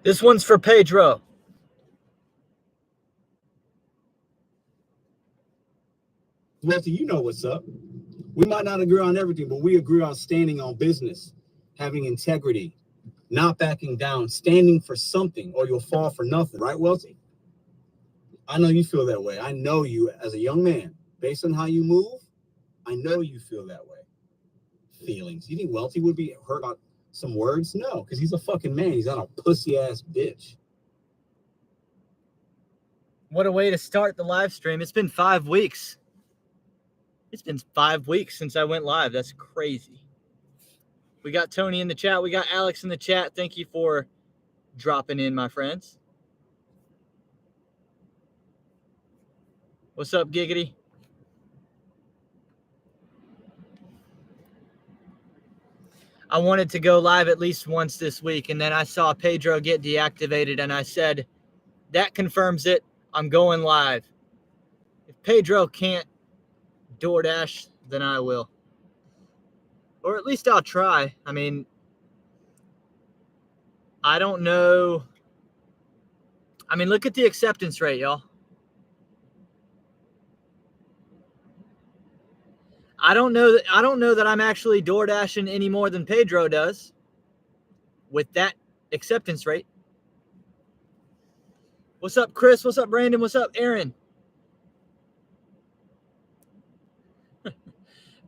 This one's for Pedro. Wealthy, you know what's up. We might not agree on everything, but we agree on standing on business, having integrity, not backing down, standing for something, or you'll fall for nothing. Right, Wealthy? I know you feel that way. I know you as a young man. Based on how you move, I know you feel that way. Feelings. You think Wealthy would be hurt on some words? No, because he's a fucking man. He's not a pussy-ass bitch. What a way to start the live stream. It's been 5 weeks. It's been 5 weeks since I went live. That's crazy. We got Tony in the chat. We got Alex in the chat. Thank you for dropping in, my friends. What's up, Giggity? I wanted to go live at least once this week, and then I saw Pedro get deactivated, and I said, that confirms it. I'm going live. If Pedro can't DoorDash, then I will. Or at least I'll try. I mean, I don't know. I mean, look at the acceptance rate, y'all. I don't know that I'm actually DoorDashing any more than Pedro does with that acceptance rate. What's up, Chris? What's up, Brandon? What's up, Aaron?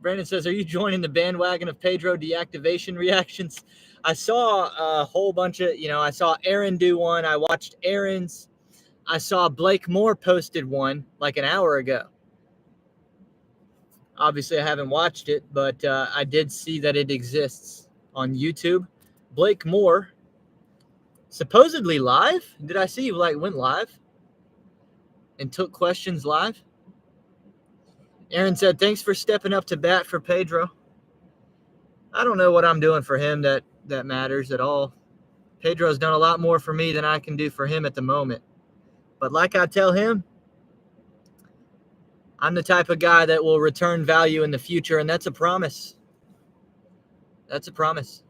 Brandon says, are you joining the bandwagon of Pedro deactivation reactions? I saw a whole bunch of, I saw Aaron do one. I watched Aaron's. I saw Blake Moore posted one like an hour ago. Obviously, I haven't watched it, but I did see that it exists on YouTube. Blake Moore, supposedly live. Did I see you went live and took questions live? Aaron said, thanks for stepping up to bat for Pedro. I don't know what I'm doing for him that matters at all. Pedro's done a lot more for me than I can do for him at the moment. But like I tell him, I'm the type of guy that will return value in the future, and that's a promise. That's a promise.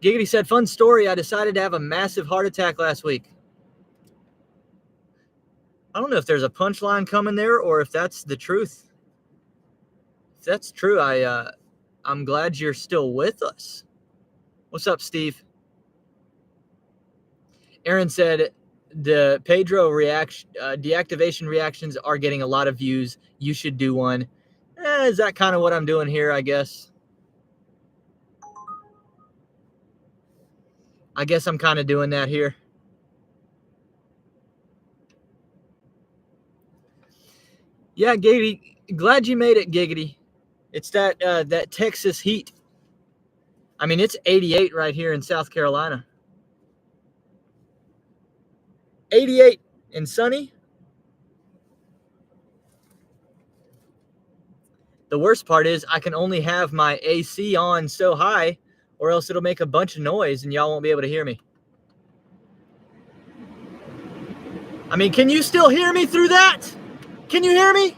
Giggity said, fun story. I decided to have a massive heart attack last week. I don't know if there's a punchline coming there or if that's the truth. If that's true, I'm glad you're still with us. What's up, Steve? Aaron said the Pedro deactivation reactions are getting a lot of views. You should do one. Is that kind of what I'm doing here, I guess? I guess I'm kind of doing that here. Yeah, Giggity. Glad you made it, Giggity. It's that Texas heat. I mean, it's 88 right here in South Carolina. 88 and sunny. The worst part is I can only have my AC on so high or else it'll make a bunch of noise and y'all won't be able to hear me. I mean, can you still hear me through that? Can you hear me?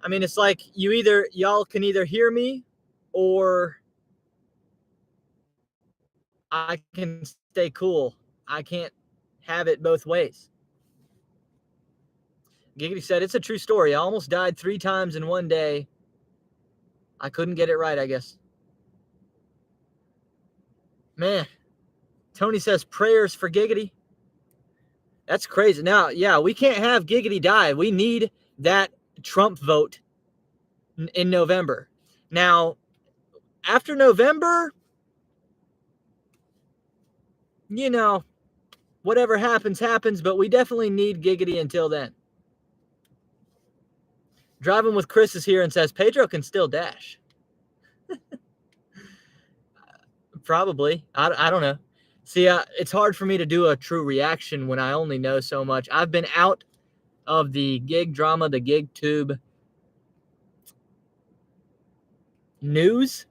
I mean, it's like y'all can either hear me or I can stay cool. I can't have it both ways. Giggity said, it's a true story. I almost died 3 times in one day. I couldn't get it right, I guess. Man, Tony says prayers for Giggity. That's crazy. Now, yeah, we can't have Giggity die. We need that Trump vote in November. Now, after November, whatever happens, happens, but we definitely need Giggity until then. Driving with Chris is here and says, Pedro can still dash. Probably. I don't know. See, it's hard for me to do a true reaction when I only know so much. I've been out of the gig drama, the gig tube news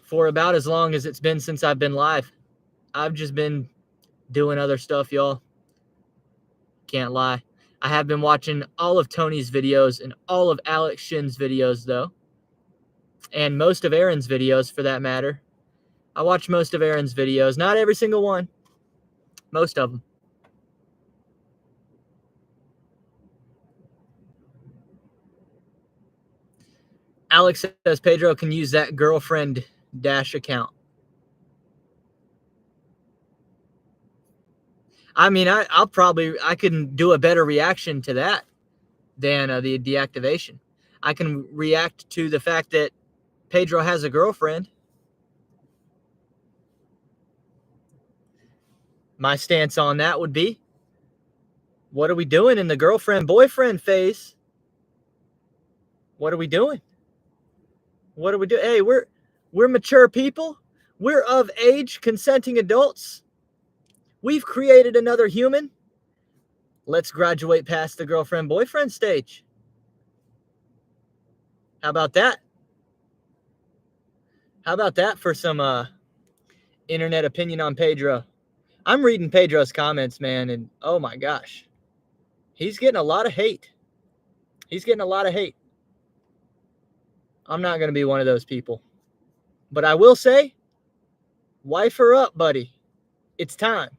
for about as long as it's been since I've been live. I've just been doing other stuff, y'all. Can't lie. I have been watching all of Tony's videos and all of Alex Shin's videos, though. And most of Aaron's videos, for that matter. I watch most of Aaron's videos. Not every single one. Most of them. Alex says Pedro can use that girlfriend Dash account. I mean, I can do a better reaction to that than the deactivation. I can react to the fact that Pedro has a girlfriend. My stance on that would be, what are we doing in the girlfriend-boyfriend phase? What are we doing? What do we do? Hey, we're mature people. We're of age, consenting adults. We've created another human. Let's graduate past the girlfriend-boyfriend stage. How about that? How about that for some internet opinion on Pedro? I'm reading Pedro's comments, man, and oh my gosh. He's getting a lot of hate. He's getting a lot of hate. I'm not going to be one of those people. But I will say, wife her up, buddy. It's time.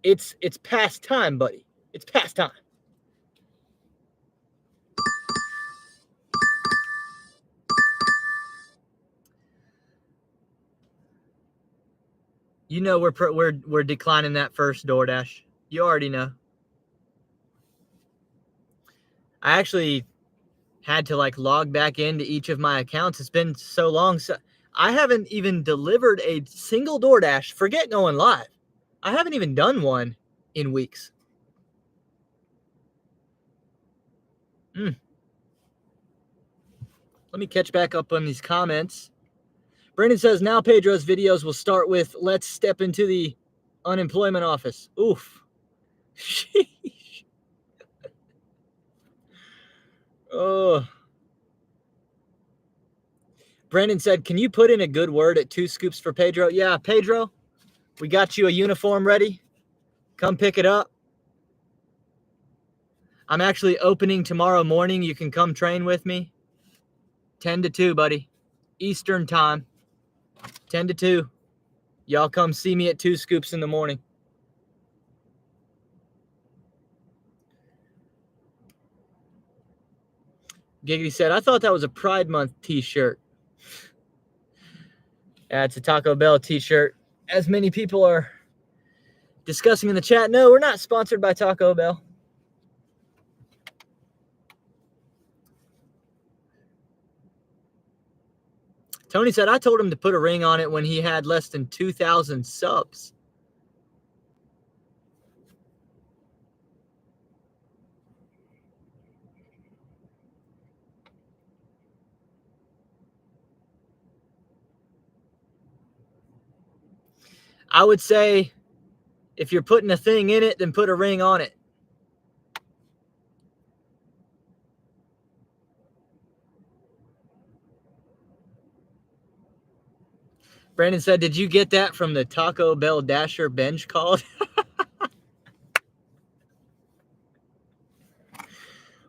It's past time, buddy. It's past time. You know we're declining that first DoorDash. You already know. I actually had to log back into each of my accounts. It's been so long. So I haven't even delivered a single DoorDash. Forget going live. I haven't even done one in weeks. Let me catch back up on these comments. Brandon says, now Pedro's videos will start with, let's step into the unemployment office. Oof. Sheesh. Oh. Brandon said, can you put in a good word at 2 Scoops for Pedro? Yeah, Pedro, we got you a uniform ready. Come pick it up. I'm actually opening tomorrow morning. You can come train with me. 10 to 2, buddy. Eastern time. 10 to 2. Y'all come see me at 2 Scoops in the morning. Giggity said, I thought that was a Pride Month t-shirt. Yeah, it's a Taco Bell t-shirt. As many people are discussing in the chat, no, we're not sponsored by Taco Bell. Tony said, I told him to put a ring on it when he had less than 2,000 subs. I would say, if you're putting a thing in it, then put a ring on it. Brandon said, did you get that from the Taco Bell Dasher bench call?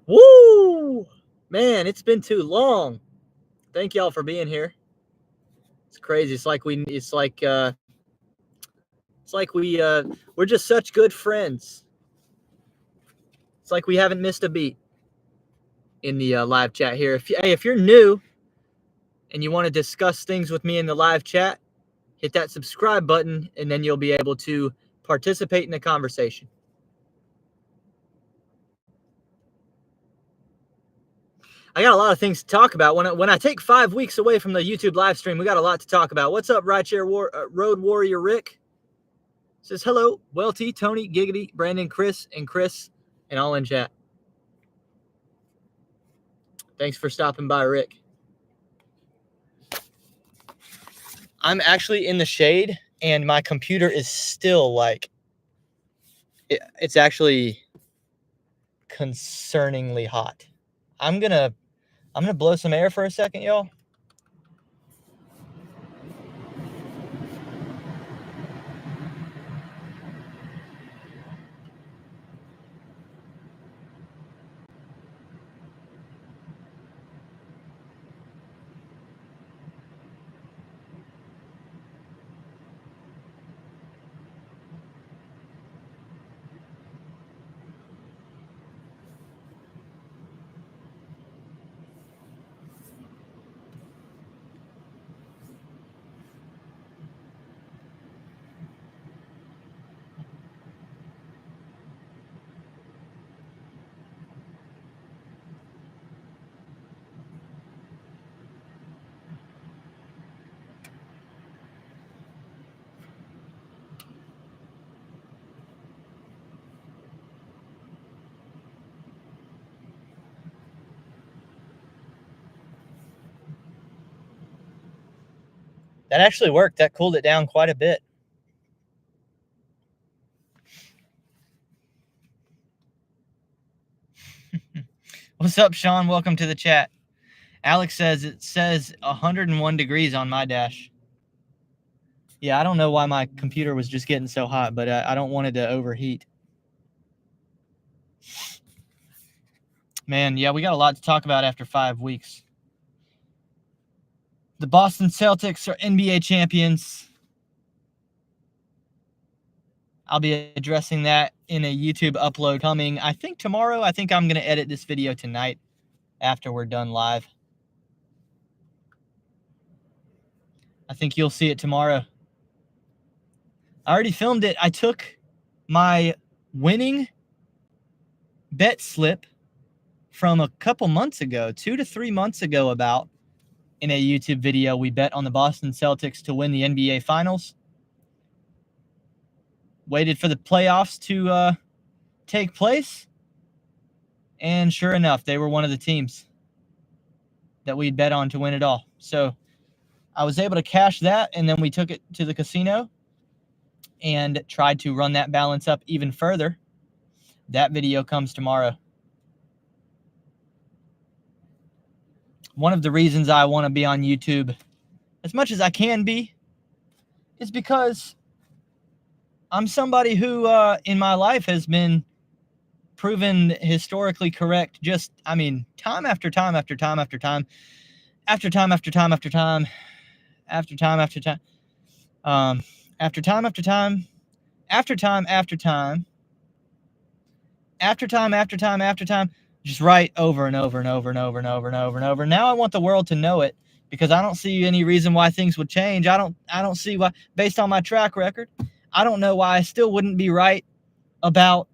Woo! Man, it's been too long. Thank y'all for being here. It's crazy. We're just such good friends. It's like we haven't missed a beat in the live chat here. If you're new and you want to discuss things with me in the live chat, hit that subscribe button, and then you'll be able to participate in the conversation. I got a lot of things to talk about. When I take 5 weeks away from the YouTube live stream, we got a lot to talk about. What's up, Road Warrior Rick? Says hello, Welty, Tony, Giggity, Brandon, Chris, and all in chat. Thanks for stopping by, Rick. I'm actually in the shade, and my computer is still it's actually concerningly hot. I'm gonna blow some air for a second, y'all. That actually worked. That cooled it down quite a bit. What's up, Sean? Welcome to the chat. Alex says it says 101 degrees on my dash. Yeah, I don't know why my computer was just getting so hot, but I don't want it to overheat. Man, yeah, we got a lot to talk about after 5 weeks. The Boston Celtics are NBA champions. I'll be addressing that in a YouTube upload coming, I think, tomorrow. I think I'm going to edit this video tonight after we're done live. I think you'll see it tomorrow. I already filmed it. I took my winning bet slip from a couple months ago, 2 to 3 months ago about, in a YouTube video. We bet on the Boston Celtics to win the NBA Finals. Waited for the playoffs to take place. And sure enough, they were one of the teams that we'd bet on to win it all. So I was able to cash that, and then we took it to the casino and tried to run that balance up even further. That video comes tomorrow. One of the reasons I want to be on YouTube as much as I can be is because I'm somebody who in my life has been proven historically correct. Just, I mean, time after time after time after time after time after time after time after time after time after time after time after time after time after time after time after time, just right over and over and over and over and over and over and over. Now I want the world to know it, because I don't see any reason why things would change. I don't see why, based on my track record, I don't know why I still wouldn't be right about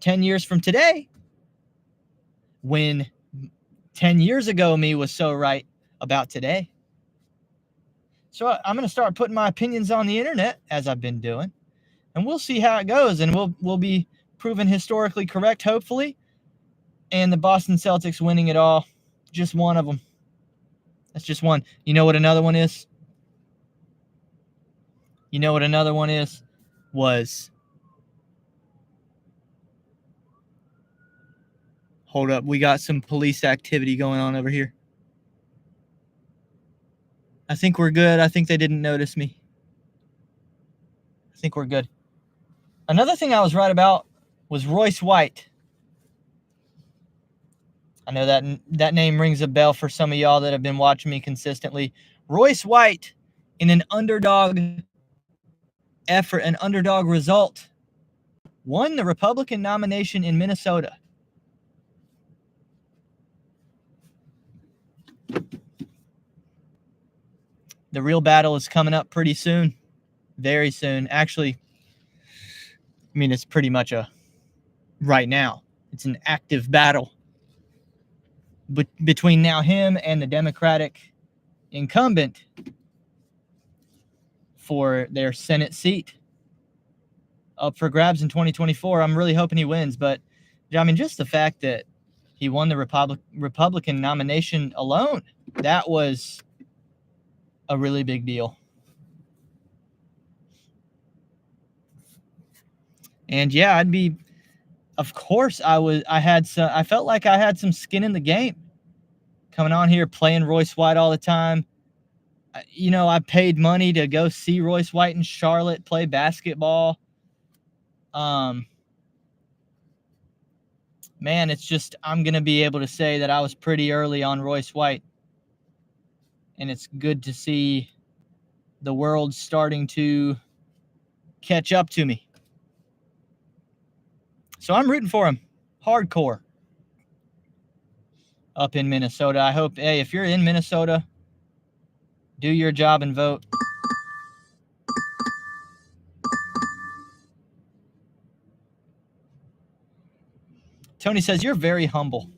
10 years from today, when 10 years ago me was so right about today. So I'm going to start putting my opinions on the internet, as I've been doing, and we'll see how it goes, and we'll be proven historically correct, hopefully. And the Boston Celtics winning it all, just one of them. That's just one. You know what another one is? You know what another one is? Hold up, we got some police activity going on over here. I think we're good. I think they didn't notice me. I think we're good. Another thing I was right about was Royce White. I know that name rings a bell for some of y'all that have been watching me consistently. Royce White, in an underdog effort, an underdog result, won the Republican nomination in Minnesota. The real battle is coming up pretty soon. Very soon. Actually, I mean, it's pretty much right now. It's an active battle between now him and the Democratic incumbent for their Senate seat up for grabs in 2024. I'm really hoping he wins, but I mean, just the fact that he won the Republican nomination alone, that was a really big deal. And yeah, of course I felt like I had some skin in the game coming on here, playing Royce White all the time. You know, I paid money to go see Royce White in Charlotte play basketball. Man, it's just, I'm going to be able to say that I was pretty early on Royce White. And it's good to see the world starting to catch up to me. So I'm rooting for him hardcore up in Minnesota. I hope, hey, if you're in Minnesota, do your job and vote. Tony says, you're very humble.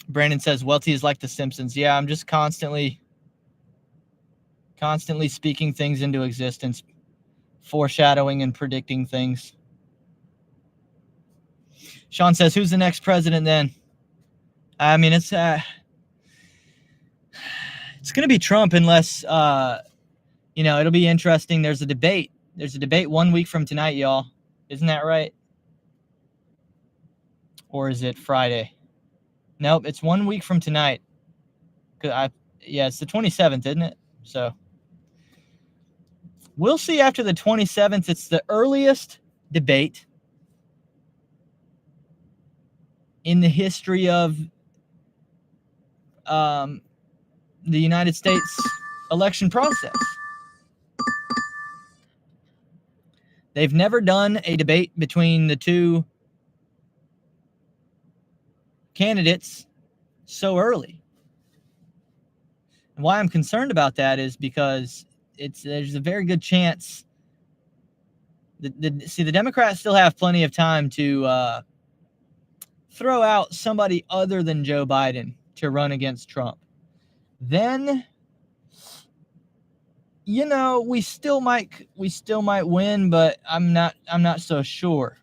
Brandon says, Welty is like The Simpsons. Yeah, I'm just constantly speaking things into existence, foreshadowing and predicting things. Sean says, who's the next president then? I mean, it's going to be Trump unless, it'll be interesting. There's a debate. There's a debate 1 week from tonight, y'all. Isn't that right? Or is it Friday? Nope, it's 1 week from tonight. It's the 27th, isn't it? So we'll see after the 27th. It's the earliest debate in the history of the United States election process. They've never done a debate between the two candidates so early. And why I'm concerned about that is because there's a very good chance the Democrats still have plenty of time to throw out somebody other than Joe Biden to run against Trump. Then, we still might win, but I'm not so sure.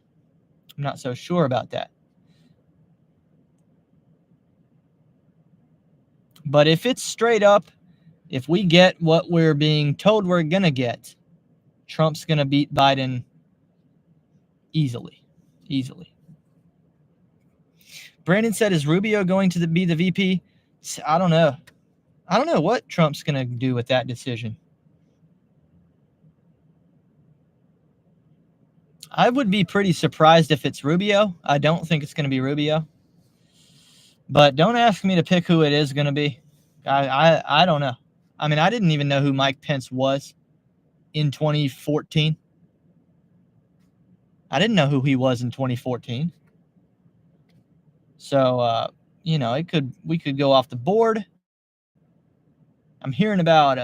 I'm not so sure about that. But if it's straight up, if we get what we're being told we're going to get, Trump's going to beat Biden easily. Brandon said, is Rubio going to be the VP? I don't know. I don't know what Trump's going to do with that decision. I would be pretty surprised if it's Rubio. I don't think it's going to be Rubio. But don't ask me to pick who it is going to be. I don't know. I mean, I didn't even know who Mike Pence was in 2014. I didn't know who he was in 2014. So, we could go off the board. I'm hearing about,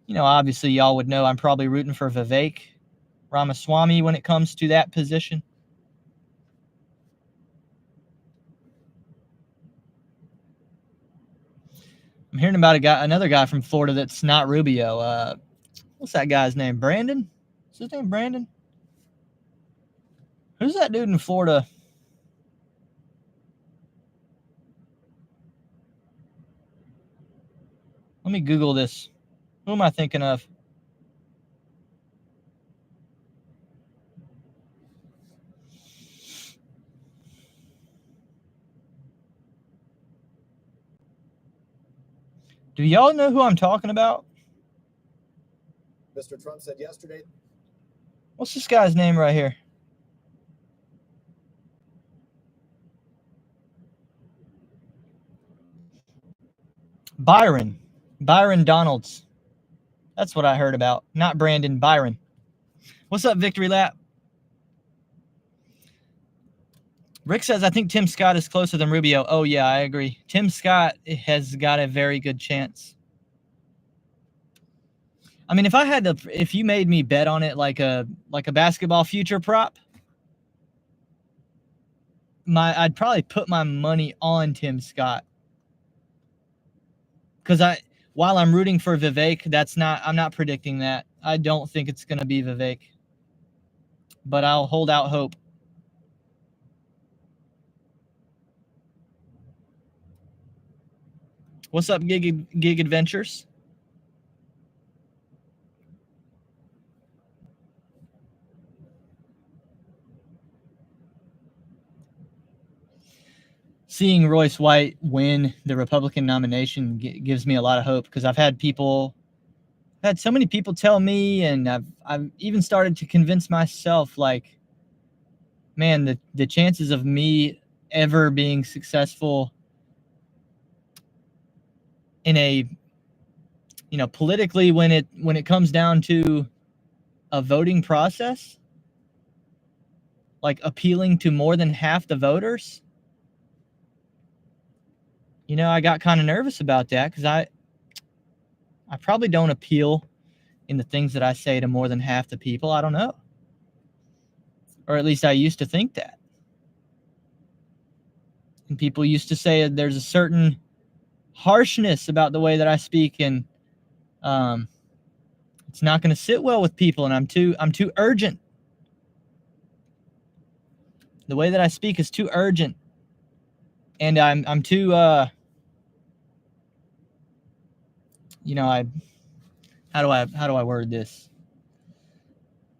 obviously y'all would know I'm probably rooting for Vivek Ramaswamy when it comes to that position. I'm hearing about another guy from Florida that's not Rubio. What's that guy's name? Brandon? Is his name Brandon? Who's that dude in Florida? Let me Google this. Who am I thinking of? Do y'all know who I'm talking about? Mr. Trump said yesterday. What's this guy's name right here? Byron Donalds. That's what I heard about. Not Brandon, Byron. What's up, Victory Lap? Rick says, I think Tim Scott is closer than Rubio. Oh, yeah, I agree. Tim Scott has got a very good chance. I mean, if you made me bet on it like a basketball future prop, I'd probably put my money on Tim Scott. Because while I'm rooting for Vivek, I'm not predicting that. I don't think it's going to be Vivek. But I'll hold out hope. What's up, Gig Adventures? Seeing Royce White win the Republican nomination gives me a lot of hope, because I've had so many people tell me, and I've even started to convince myself, like, man, the chances of me ever being successful in a, politically, when it comes down to a voting process, like appealing to more than half the voters, I got kind of nervous about that, because I probably don't appeal in the things that I say to more than half the people. I don't know. Or at least I used to think that. And people used to say there's a certain harshness about the way that I speak, and it's not going to sit well with people, and I'm too urgent. The way that I speak is too urgent. And I'm too you know, how do I word this?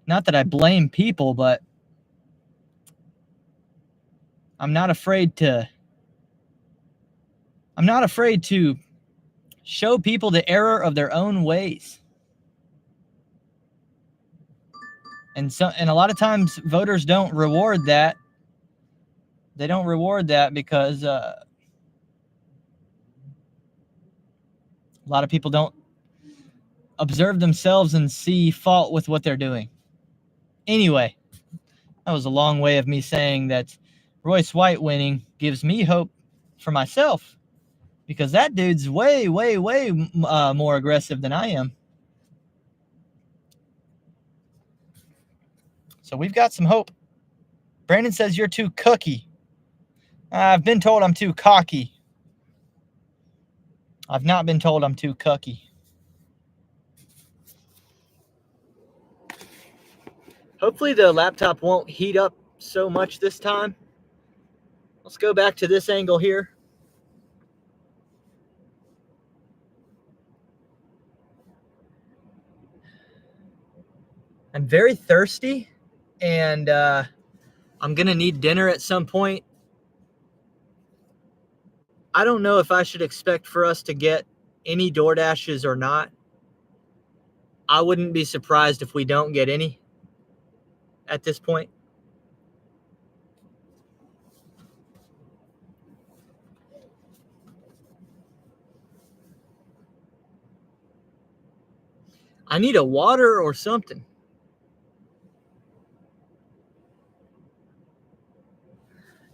Not that I blame people, but I'm not afraid to show people the error of their own ways. And a lot of times voters don't reward that. They don't reward that because a lot of people don't observe themselves and see fault with what they're doing. Anyway, that was a long way of me saying that Royce White winning gives me hope for myself, because that dude's way more aggressive than I am. So we've got some hope. Brandon says you're too cookie. I've been told I'm too cocky. I've not been told I'm too cookie. Hopefully the laptop won't heat up so much this time. Let's go back to this angle here. I'm very thirsty, and I'm going to need dinner at some point. I don't know if I should expect for us to get any DoorDashes or not. I wouldn't be surprised if we don't get any at this point. I need a water or something.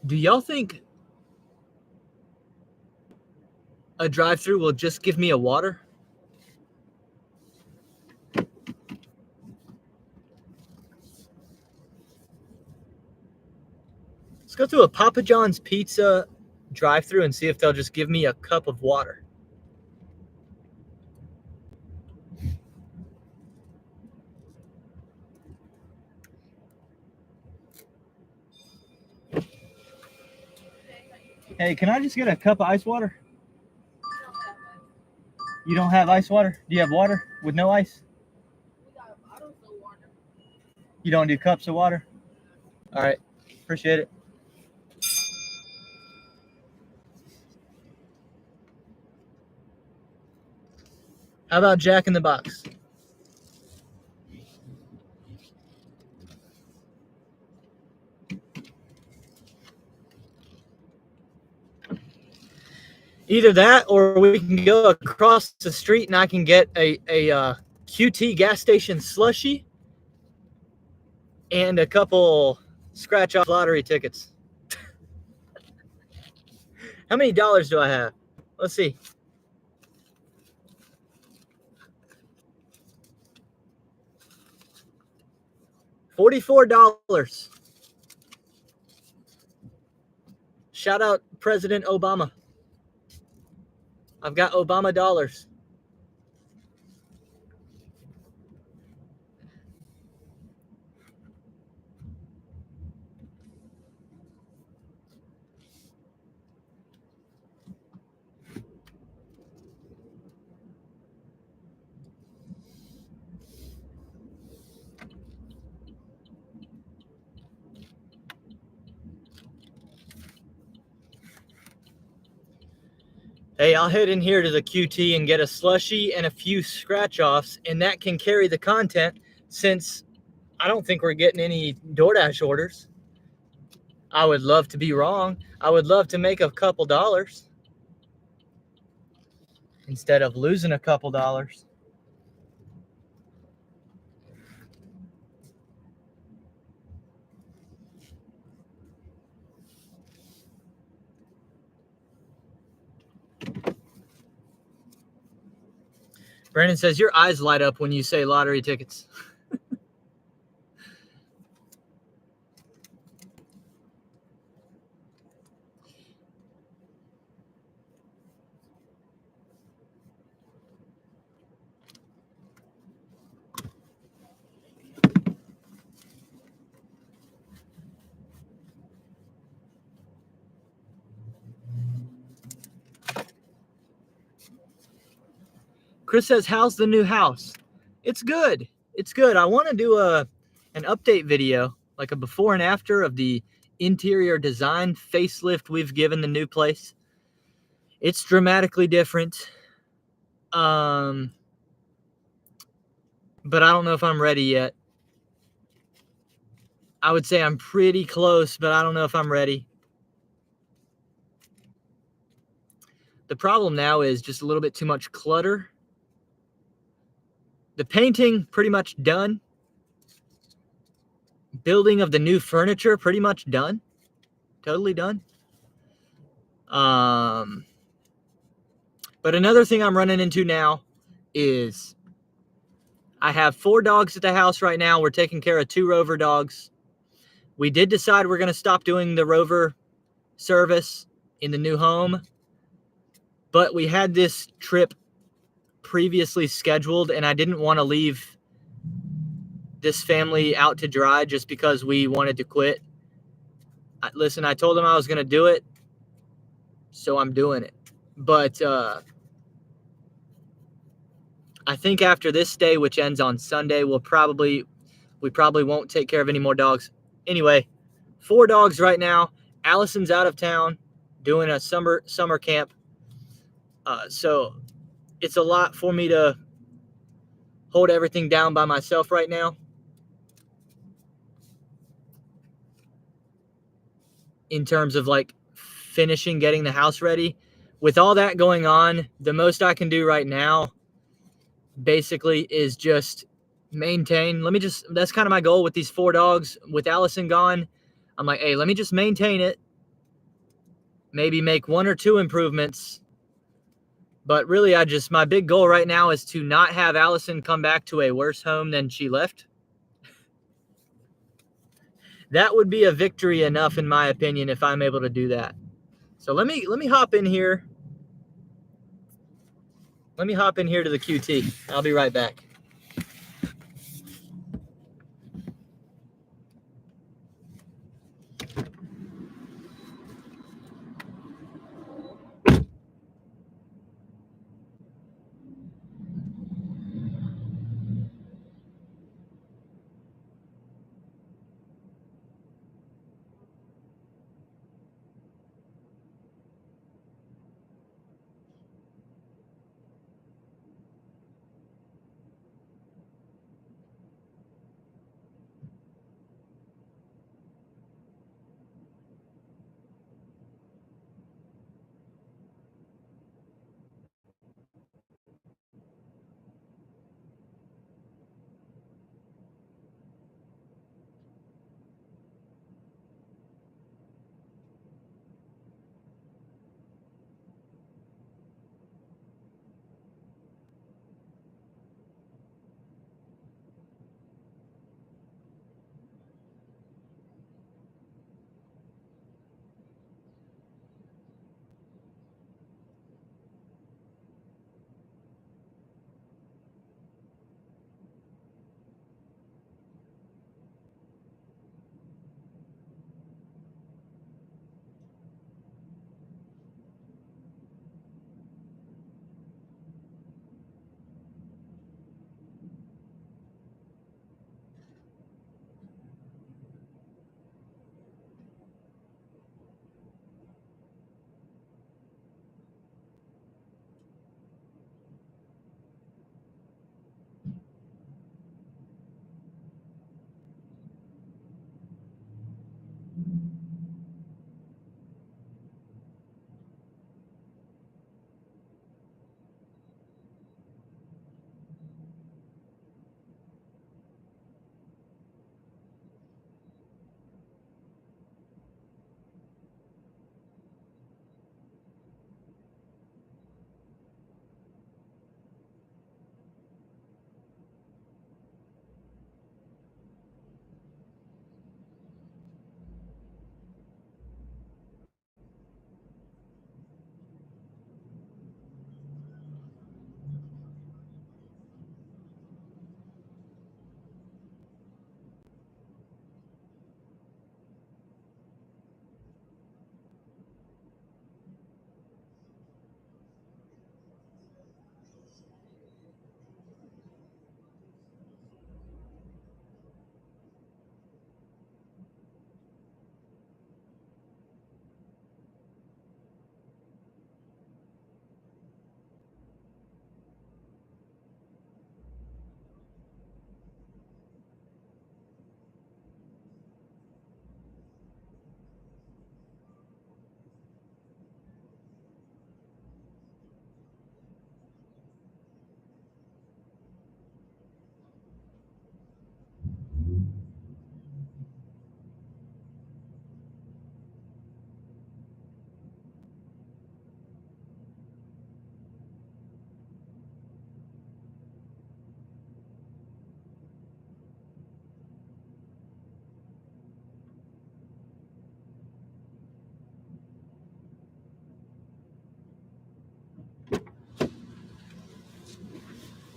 Do y'all think a drive-thru will just give me a water? Let's go to a Papa John's Pizza drive-thru and see if they'll just give me a cup of water. Hey, can I just get a cup of ice water? You don't have ice water? Do you have water with no ice? You don't do cups of water? All right. Appreciate it. How about Jack in the Box? Either that, or we can go across the street and I can get a QT gas station slushie and a couple scratch-off lottery tickets. How many dollars do I have? Let's see. $44. Shout out President Obama. I've got Obama dollars. Hey, I'll head in here to the QT and get a slushie and a few scratch-offs, and that can carry the content since I don't think we're getting any DoorDash orders. I would love to be wrong. I would love to make a couple dollars instead of losing a couple dollars. Brandon says, your eyes light up when you say lottery tickets. Chris says, how's the new house? It's good. It's good. I want to do an update video, like a before and after of the interior design facelift we've given the new place. It's dramatically different. But I don't know if I'm ready yet. I would say I'm pretty close, but I don't know if I'm ready. The problem now is just a little bit too much clutter. The painting, pretty much done. Building of the new furniture, pretty much done. Totally done. But another thing I'm running into now is I have 4 dogs at the house right now. We're taking care of 2 rover dogs. We did decide we're going to stop doing the rover service in the new home. But we had this trip previously scheduled, and I didn't want to leave this family out to dry just because we wanted to quit. Listen, I told them I was going to do it, so I'm doing it. But I think after this day, which ends on Sunday, we probably won't take care of any more dogs. Anyway, 4 dogs right now. Allison's out of town doing a summer camp. So it's a lot for me to hold everything down by myself right now. In terms of like finishing getting the house ready. With all that going on, the most I can do right now basically is just maintain. That's kind of my goal with these 4 dogs. With Allison gone, I'm like, hey, let me just maintain it. Maybe make 1 or 2 improvements. But really, my big goal right now is to not have Allison come back to a worse home than she left. That would be a victory enough, in my opinion, if I'm able to do that. So let me hop in here. Let me hop in here to the QT. I'll be right back.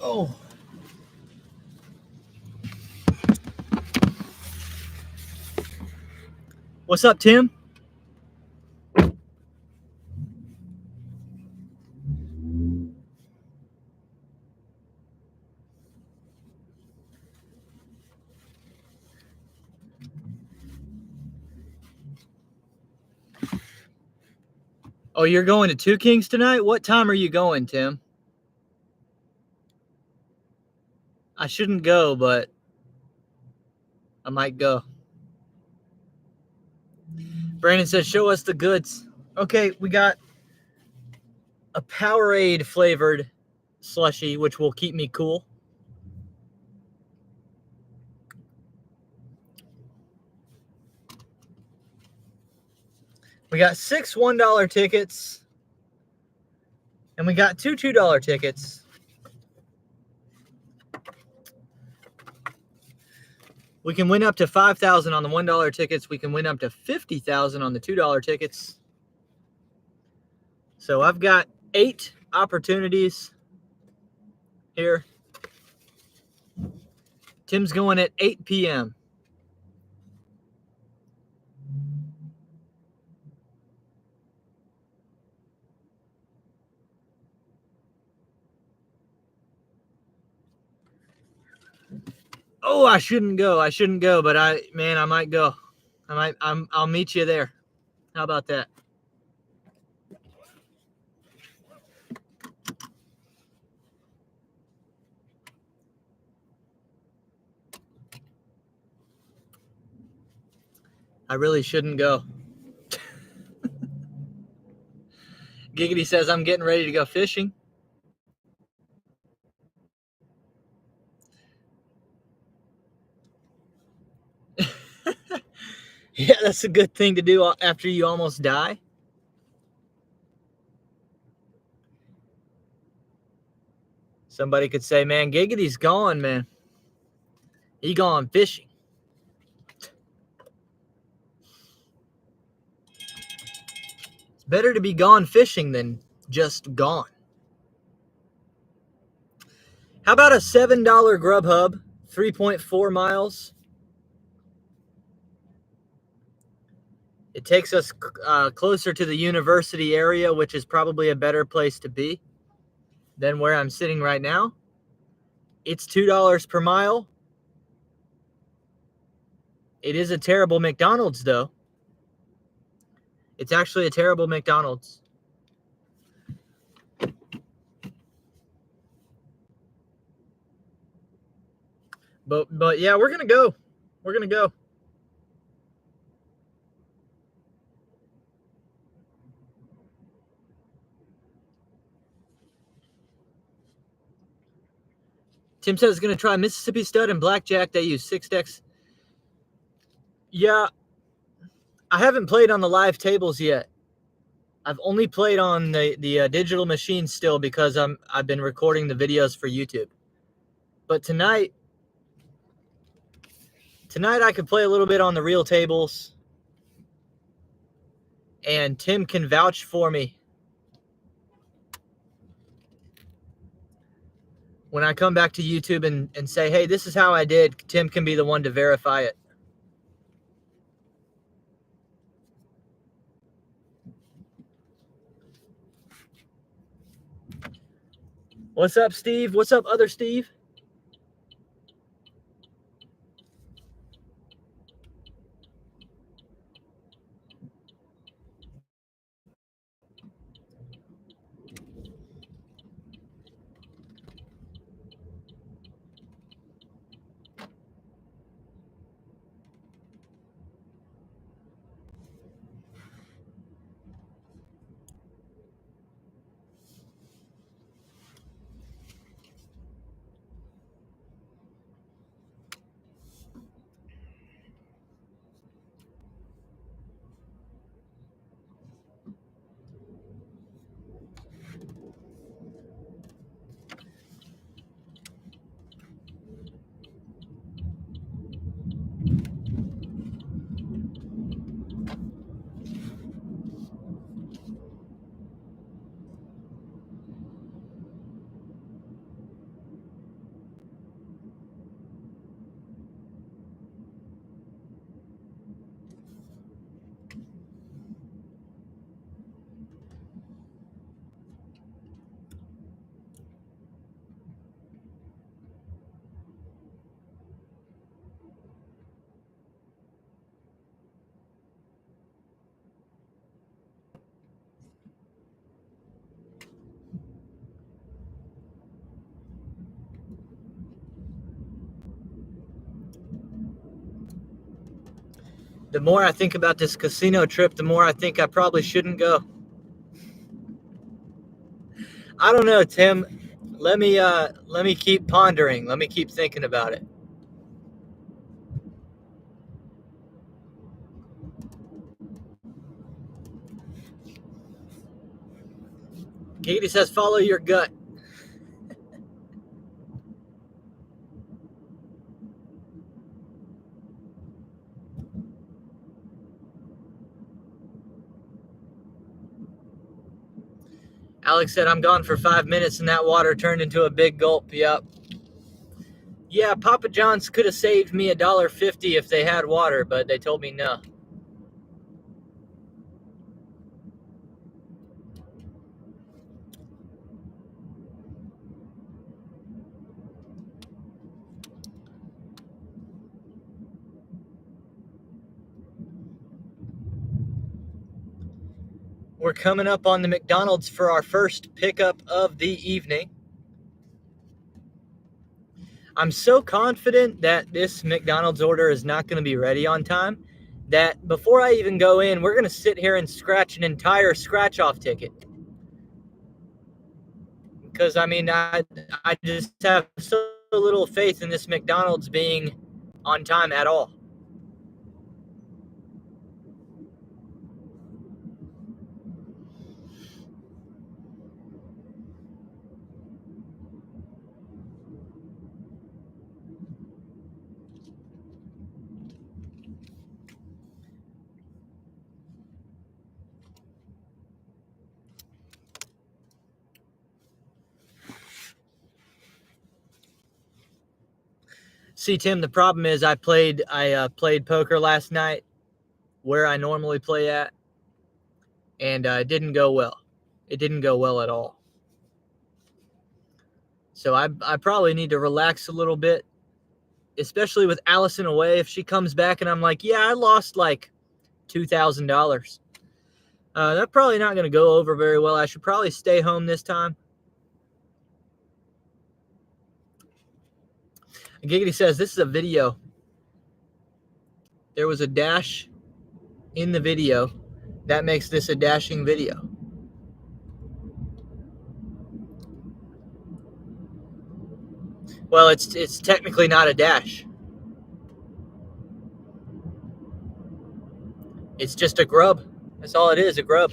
Oh. What's up, Tim? Oh, you're going to Two Kings tonight? What time are you going, Tim? I shouldn't go, but I might go. Brandon says, show us the goods. Okay, we got a Powerade flavored slushie, which will keep me cool. We got 6 $1 tickets. And we got 2 $2 tickets. We can win up to $5,000 on the $1 tickets. We can win up to $50,000 on the $2 tickets. So I've got 8 opportunities here. Tim's going at 8 p.m. Oh, I shouldn't go. I shouldn't go, but I might go. I'll meet you there. How about that? I really shouldn't go. Giggity says I'm getting ready to go fishing. Yeah, that's a good thing to do after you almost die. Somebody could say, man, Giggity's gone, man. He gone fishing. It's better to be gone fishing than just gone. How about a $7 Grubhub, 3.4 miles? It takes us closer to the university area, which is probably a better place to be than where I'm sitting right now. It's $2 per mile. It is a terrible McDonald's, though. It's actually a terrible McDonald's. But yeah, we're gonna go. We're gonna go. Tim says he's gonna try Mississippi Stud and Blackjack. They use 6 decks. Yeah, I haven't played on the live tables yet. I've only played on the digital machine still because I've been recording the videos for YouTube. But tonight I could play a little bit on the real tables, and Tim can vouch for me. When I come back to YouTube and say, hey, this is how I did, Tim can be the one to verify it. What's up, Steve? What's up, other Steve? The more I think about this casino trip, the more I think I probably shouldn't go. I don't know, Tim. Let me keep pondering. Let me keep thinking about it. Giggity says, follow your gut. Alex said, I'm gone for 5 minutes and that water turned into a big gulp. Yep. Yeah, Papa John's could have saved me $1.50 if they had water, but they told me no. We're coming up on the McDonald's for our first pickup of the evening. I'm so confident that this McDonald's order is not going to be ready on time that before I even go in, we're going to sit here and scratch an entire scratch-off ticket. Because, I mean, I just have so little faith in this McDonald's being on time at all. See, Tim, the problem is I played poker last night where I normally play at, and it didn't go well. It didn't go well at all. So I probably need to relax a little bit, especially with Allison away. If she comes back and I'm like, yeah, I lost like $2,000. That's probably not going to go over very well. I should probably stay home this time. Giggity says, this is a video. There was a dash in the video. That makes this a dashing video. Well, it's technically not a dash. It's just a grub. That's all it is, a grub.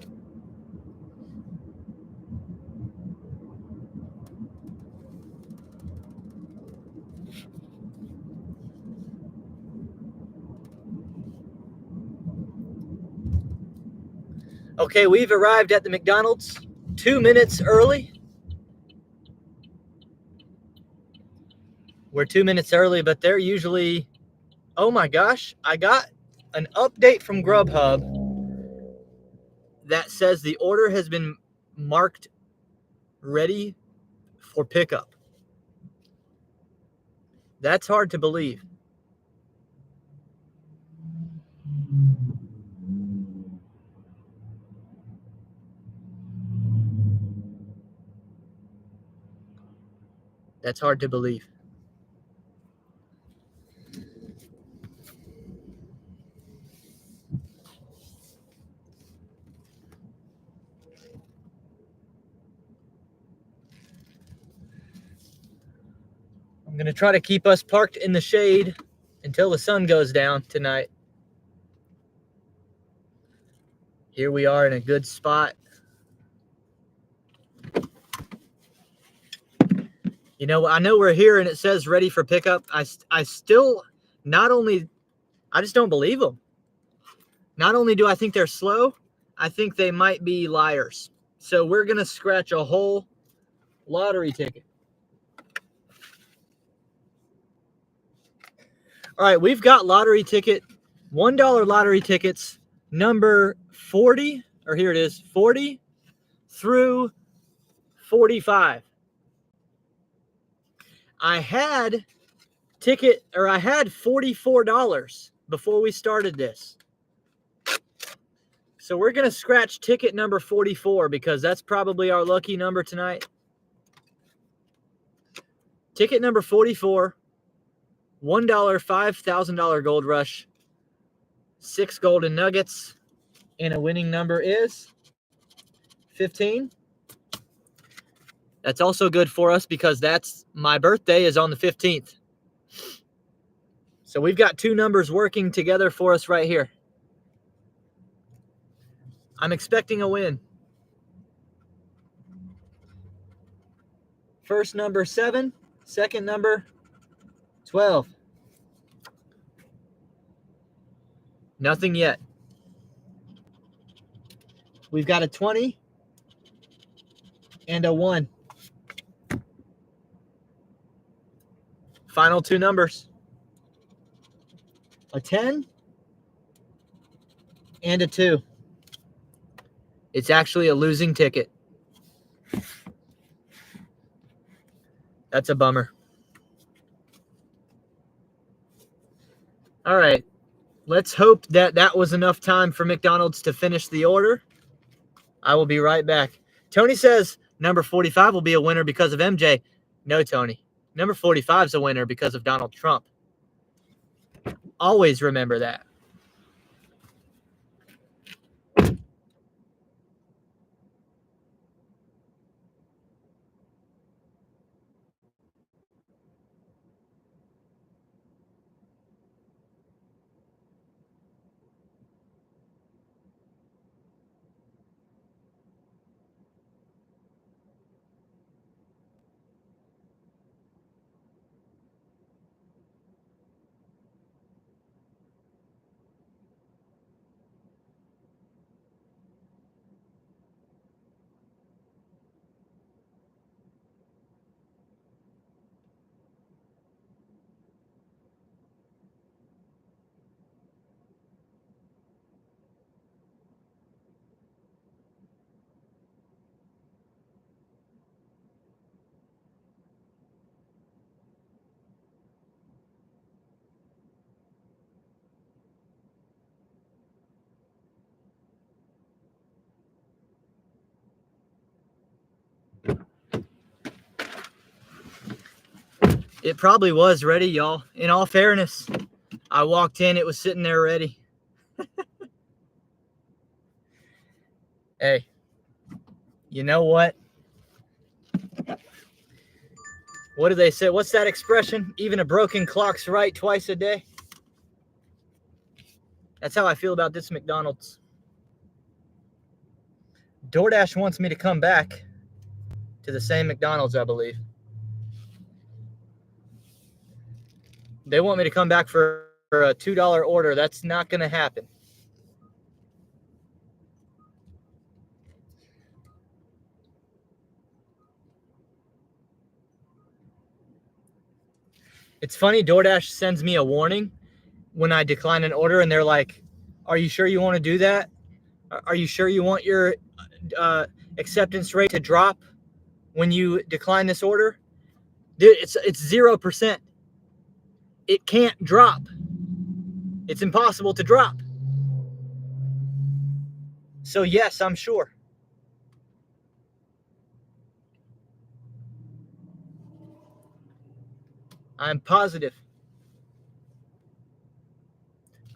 Okay, we've arrived at the McDonald's 2 minutes early. We're 2 minutes early, but they're usually... Oh my gosh, I got an update from Grubhub that says the order has been marked ready for pickup. That's hard to believe. That's hard to believe. I'm going to try to keep us parked in the shade until the sun goes down tonight. Here we are in a good spot. You know, I know we're here and it says ready for pickup. I still, I just don't believe them. Not only do I think they're slow, I think they might be liars. So we're going to scratch a whole lottery ticket. All right, we've got lottery ticket, $1 lottery tickets, number 40, or here it is, 40 through 45. I had $44 before we started this. So we're going to scratch ticket number 44 because that's probably our lucky number tonight. Ticket number 44, $1 $5,000 gold rush, 6 golden nuggets, and a winning number is 15. That's also good for us because my birthday is on the 15th. So we've got 2 numbers working together for us right here. I'm expecting a win. First number 7, second number 12. Nothing yet. We've got a 20 and a 1. Final 2 numbers. A 10 and a 2. It's actually a losing ticket. That's a bummer. All right. Let's hope that was enough time for McDonald's to finish the order. I will be right back. Tony says number 45 will be a winner because of MJ. No, Tony. Number 45 is a winner because of Donald Trump. Always remember that. It probably was ready, y'all. In all fairness, I walked in, it was sitting there ready. Hey, you know what? What do they say? What's that expression? Even a broken clock's right twice a day. That's how I feel about this McDonald's. DoorDash wants me to come back to the same McDonald's, I believe. They want me to come back for a $2 order. That's not going to happen. It's funny, DoorDash sends me a warning when I decline an order, and they're like, are you sure you want to do that? Are you sure you want your acceptance rate to drop when you decline this order? Dude, it's 0%. It can't drop. It's impossible to drop. So yes, I'm sure. I'm positive.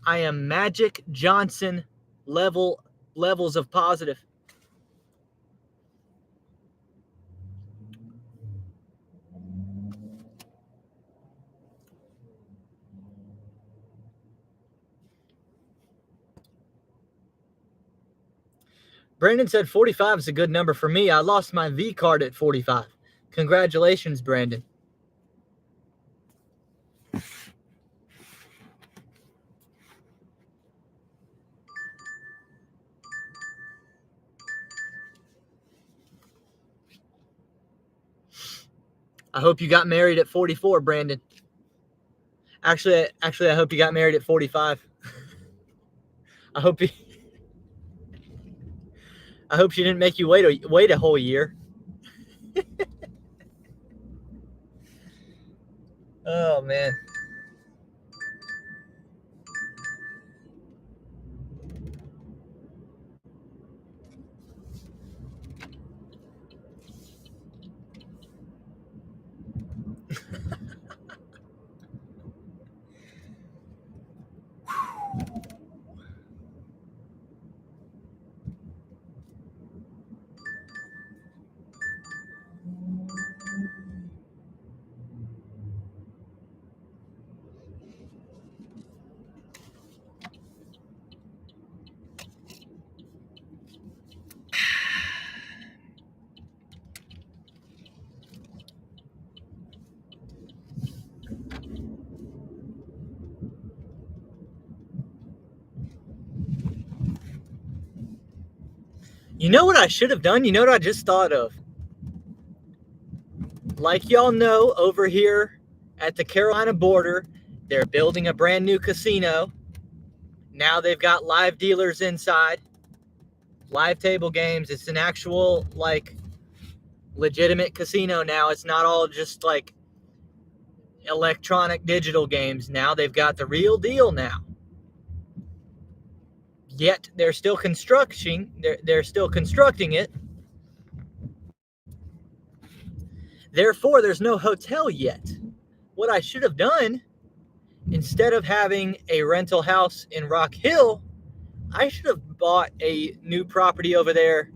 I am Magic Johnson levels of positive. Brandon said 45 is a good number for me. I lost my V card at 45. Congratulations, Brandon. I hope you got married at 44, Brandon. Actually, I hope you got married at 45. I hope she didn't make you wait a whole year. Oh, man. You know what I should have done? You know what I just thought of? Like y'all know, over here at the Carolina border, they're building a brand new casino. Now they've got live dealers inside, live table games. It's an actual, like, legitimate casino now. It's not all just like electronic digital games. Now they've got the real deal now. Yet they're still constructing. They're still constructing it. Therefore, there's no hotel yet. What I should have done, instead of having a rental house in Rock Hill, I should have bought a new property over there.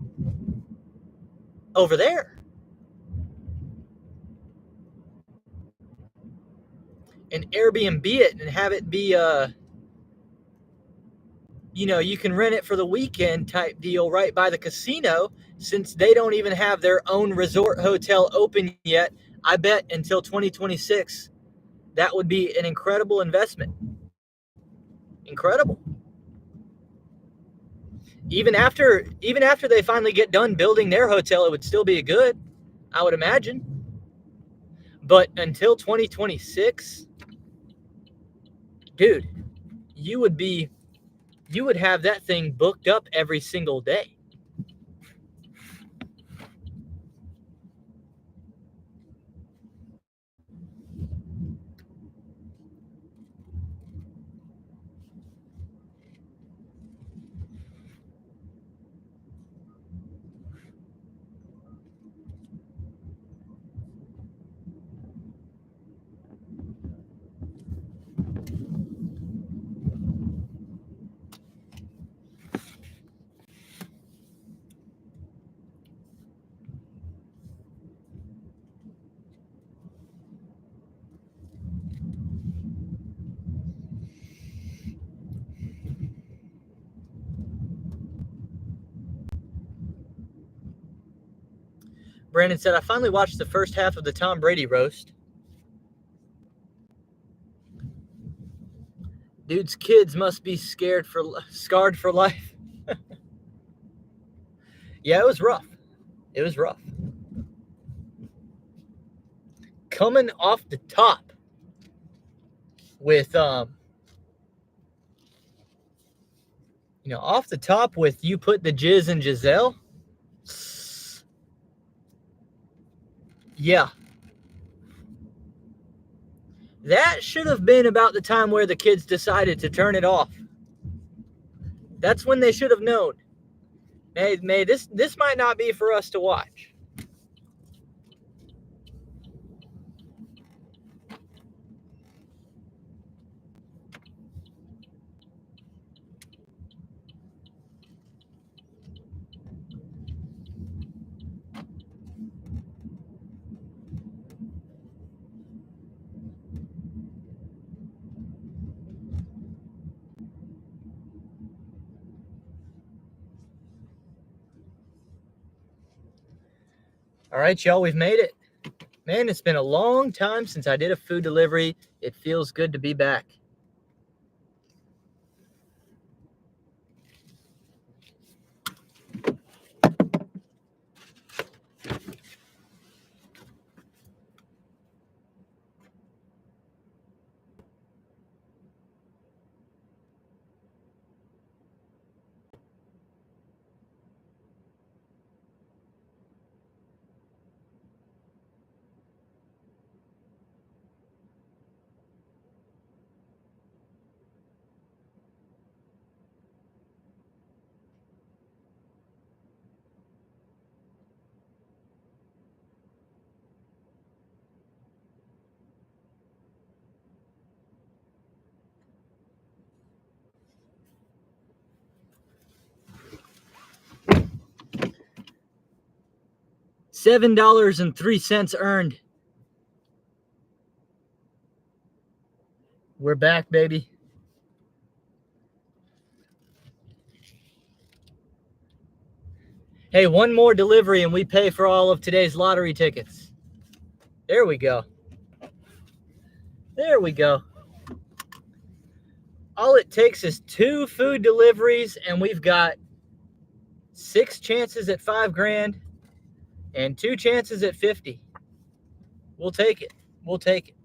And Airbnb it and have it be you can rent it for the weekend type deal right by the casino, since they don't even have their own resort hotel open yet. I bet until 2026, that would be an incredible investment. Incredible. Even after they finally get done building their hotel, it would still be good, I would imagine. But until 2026, dude, you would have that thing booked up every single day. Brandon said, I finally watched the first half of the Tom Brady roast. Dude's kids must be scarred for life. Yeah, it was rough. It was rough. Coming off the top with off the top with you put the jizz in Giselle. Yeah. That should have been about the time where the kids decided to turn it off. That's when they should have known. Hey, this might not be for us to watch. All right, y'all, we've made it. Man, it's been a long time since I did a food delivery. It feels good to be back. $7.03 earned. We're back, baby. Hey, one more delivery and we pay for all of today's lottery tickets. There we go. There we go. All it takes is 2 food deliveries and we've got 6 chances at $5,000 and 2 chances at 50. We'll take it. We'll take it.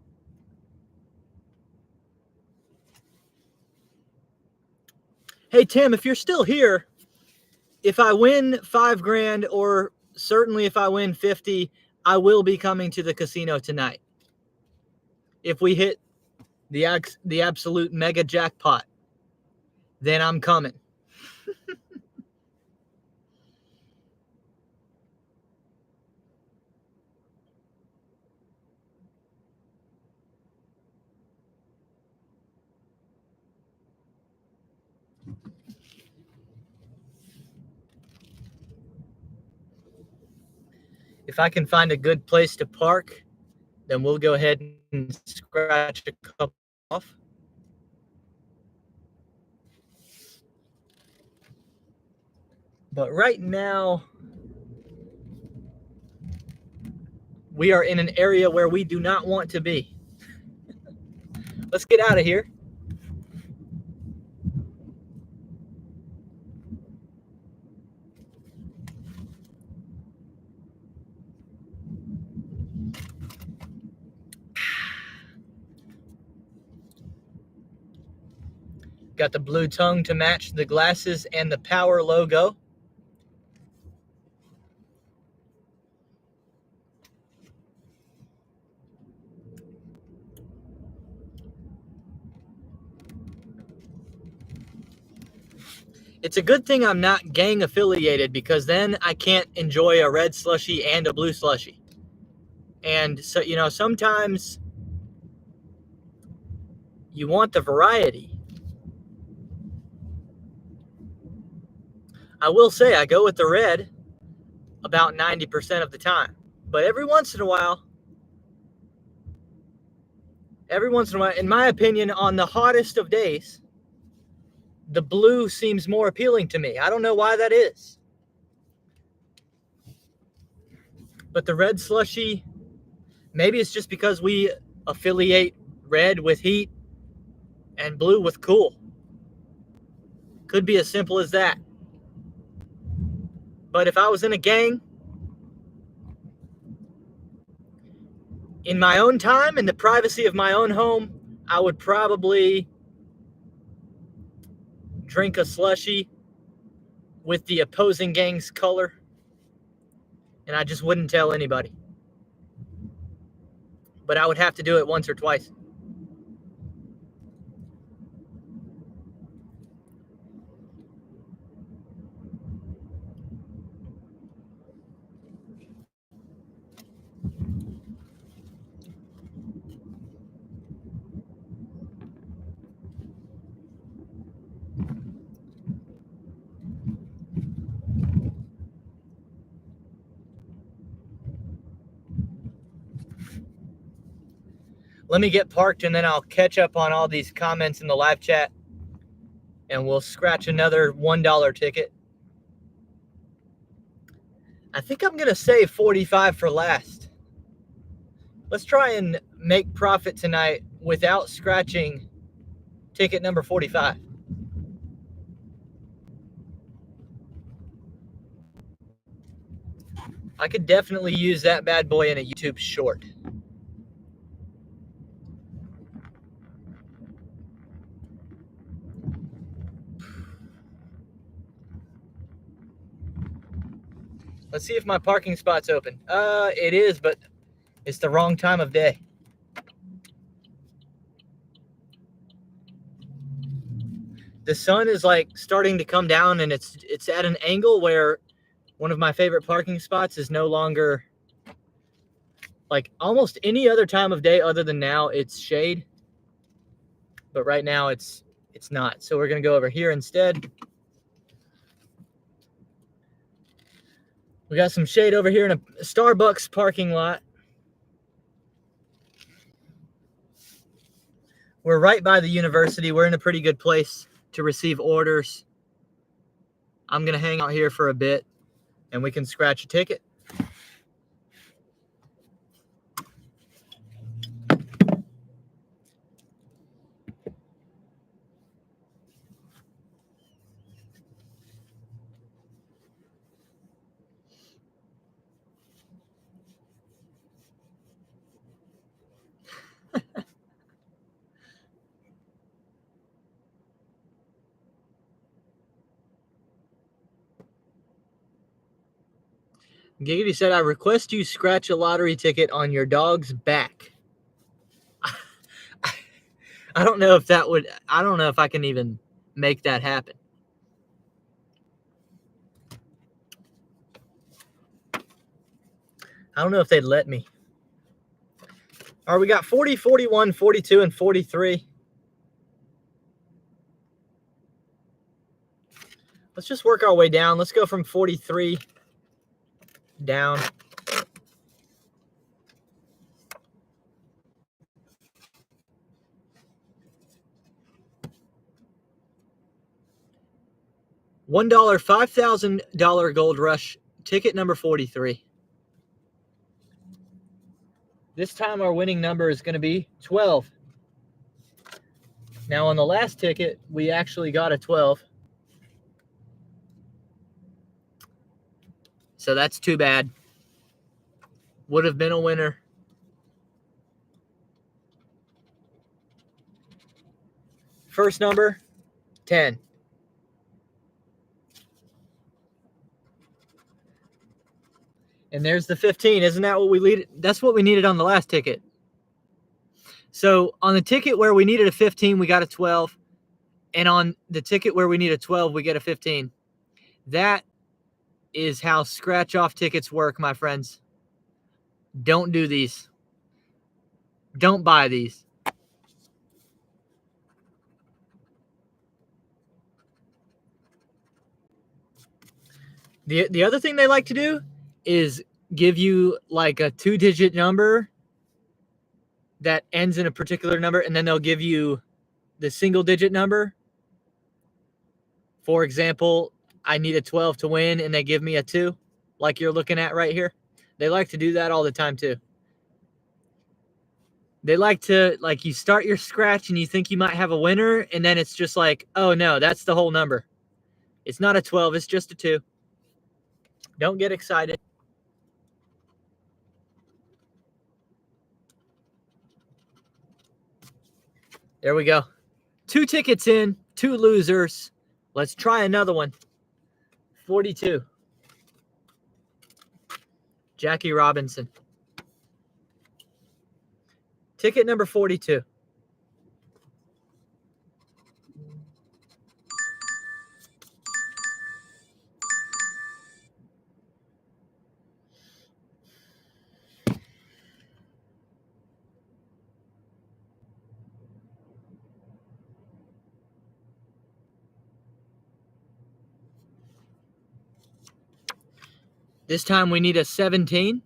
Hey, Tim, if you're still here, if I win $5,000 or certainly if I win 50, I will be coming to the casino tonight. If we hit the absolute mega jackpot, then I'm coming. If I can find a good place to park, then we'll go ahead and scratch a couple off. But right now, we are in an area where we do not want to be. Let's get out of here. Got the blue tongue to match the glasses and the power logo. It's a good thing I'm not gang affiliated because then I can't enjoy a red slushie and a blue slushie. And so, sometimes you want the variety. I will say I go with the red about 90% of the time. But every once in a while, in my opinion, on the hottest of days, the blue seems more appealing to me. I don't know why that is. But the red slushie, maybe it's just because we affiliate red with heat and blue with cool. Could be as simple as that. But if I was in a gang, in my own time, in the privacy of my own home, I would probably drink a slushie with the opposing gang's color, and I just wouldn't tell anybody. But I would have to do it once or twice. Let me get parked, and then I'll catch up on all these comments in the live chat, and we'll scratch another $1 ticket. I think I'm going to save 45 for last. Let's try and make profit tonight without scratching ticket number 45. I could definitely use that bad boy in a YouTube short. Let's see if my parking spot's open. It is, but it's the wrong time of day. The sun is like starting to come down, and it's at an angle where one of my favorite parking spots is no longer, like almost any other time of day other than now, it's shade. But right now it's not. So we're going to go over here instead. We got some shade over here in a Starbucks parking lot. We're right by the university. We're in a pretty good place to receive orders. I'm going to hang out here for a bit, and we can scratch a ticket. Giggity said, I request you scratch a lottery ticket on your dog's back. I don't know if that would, I don't know if I can even make that happen. I don't know if they'd let me. All right, we got 40, 41, 42, and 43. Let's just work our way down. Let's go from 43 down. $1 $5,000 Gold Rush ticket number 43. This time our winning number is going to be 12. Now on the last ticket, we actually got a 12. So that's too bad. Would have been a winner. First number, 10. And there's the 15. Isn't that what we needed? That's what we needed on the last ticket. So on the ticket where we needed a 15, we got a 12. And on the ticket where we need a 12, we get a 15. That is how scratch-off tickets work, my friends. Don't do these. Don't buy these. The other thing they like to do is give you like a 2-digit number that ends in a particular number, and then they'll give you the single-digit number. For example, I need a 12 to win, and they give me a 2, like you're looking at right here. They like to do that all the time, too. They like to, like, you start your scratch, and you think you might have a winner, and then it's just like, oh, no, that's the whole number. It's not a 12, it's just a 2. Don't get excited. There we go. 2 tickets in, 2 losers. Let's try another one. 42. Jackie Robinson. Ticket number 42. This time we need a 17.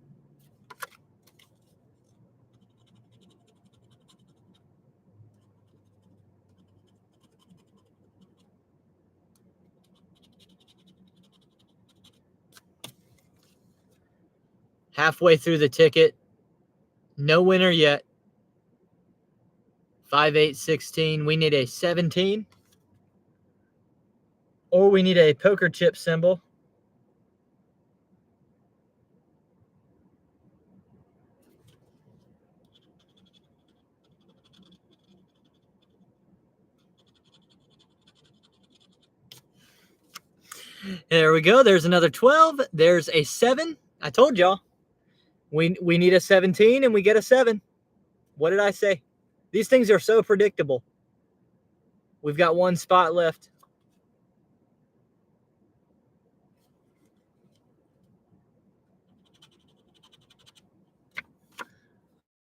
Halfway through the ticket. No winner yet. 5, 8, 16. We need a 17. Or we need a poker chip symbol. There we go. There's another 12. There's a 7. I told y'all. We need a 17 and we get a 7. What did I say? These things are so predictable. We've got 1 spot left.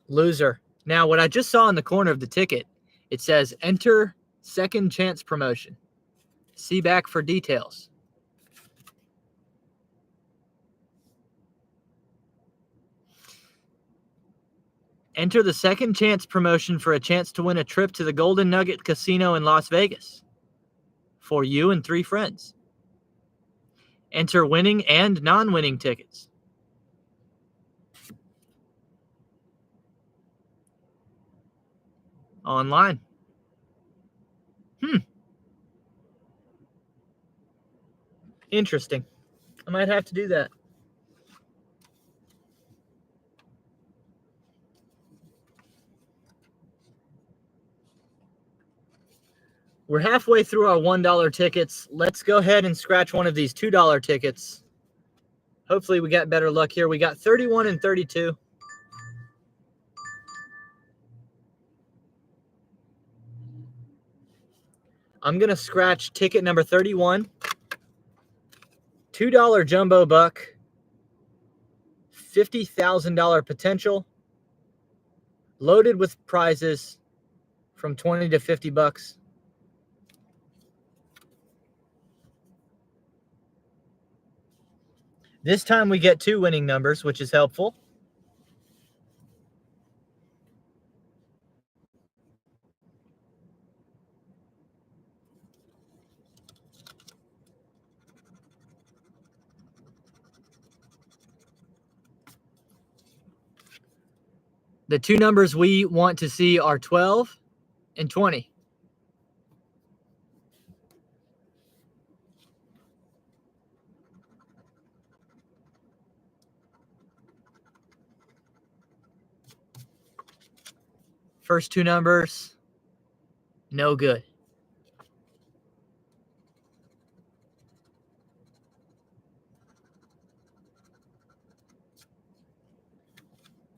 Loser. Now, what I just saw in the corner of the ticket, it says enter second chance promotion. See back for details. Enter the second chance promotion for a chance to win a trip to the Golden Nugget Casino in Las Vegas for you and 3 friends. Enter winning and non-winning tickets. Online. Interesting. I might have to do that. We're halfway through our $1 tickets. Let's go ahead and scratch one of these $2 tickets. Hopefully we got better luck here. We got 31 and 32. I'm going to scratch ticket number 31. $2 jumbo buck. $50,000 potential. Loaded with prizes from 20 to 50 bucks. This time we get 2 winning numbers, which is helpful. The 2 numbers we want to see are 12 and 20. First 2 numbers, no good.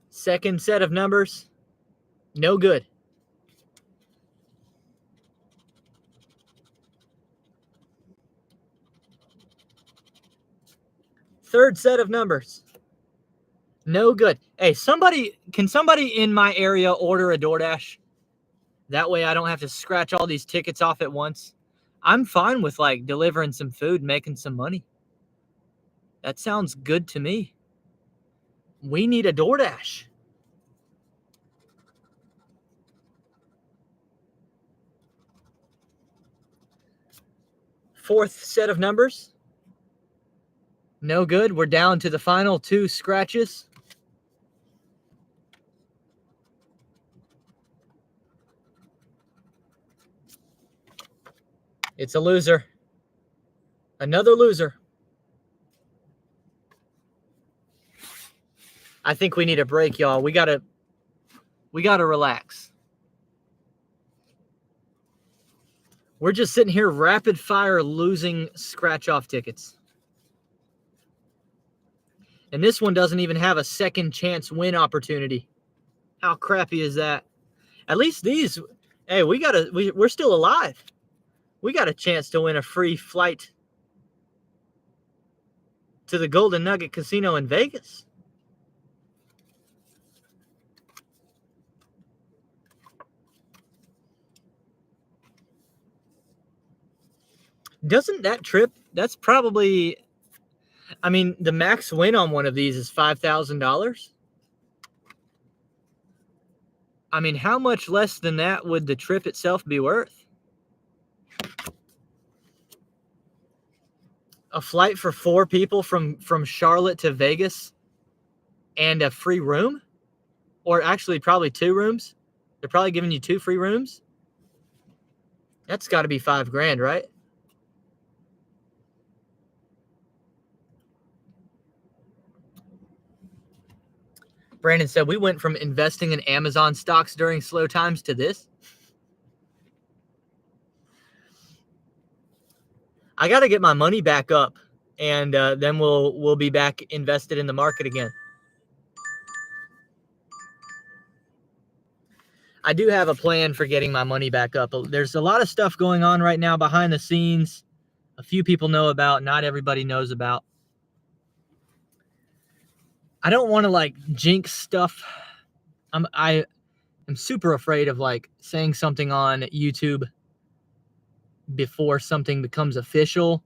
Second set of numbers, no good. Third set of numbers, no good. Hey, can somebody in my area order a DoorDash? That way I don't have to scratch all these tickets off at once. I'm fine with like delivering some food, making some money. That sounds good to me. We need a DoorDash. Fourth set of numbers, no good. We're down to the final 2 scratches. It's a loser. Another loser. I think we need a break, y'all. We gotta relax. We're just sitting here rapid fire losing scratch off tickets. And this one doesn't even have a second chance win opportunity. How crappy is that? At least these, hey, we're still alive. We got a chance to win a free flight to the Golden Nugget Casino in Vegas. Doesn't that trip, that's probably, I mean, the max win on one of these is $5,000. I mean, how much less than that would the trip itself be worth? A flight for 4 people from Charlotte to Vegas and a free room? Or actually probably 2 rooms. They're probably giving you 2 free rooms. That's got to be $5,000, right? Brandon said, we went from investing in Amazon stocks during slow times to this. I got to get my money back up, and then we'll be back invested in the market again. I do have a plan for getting my money back up. There's a lot of stuff going on right now behind the scenes. A few people know about, not everybody knows about. I don't want to like jinx stuff. I am super afraid of like saying something on YouTube before something becomes official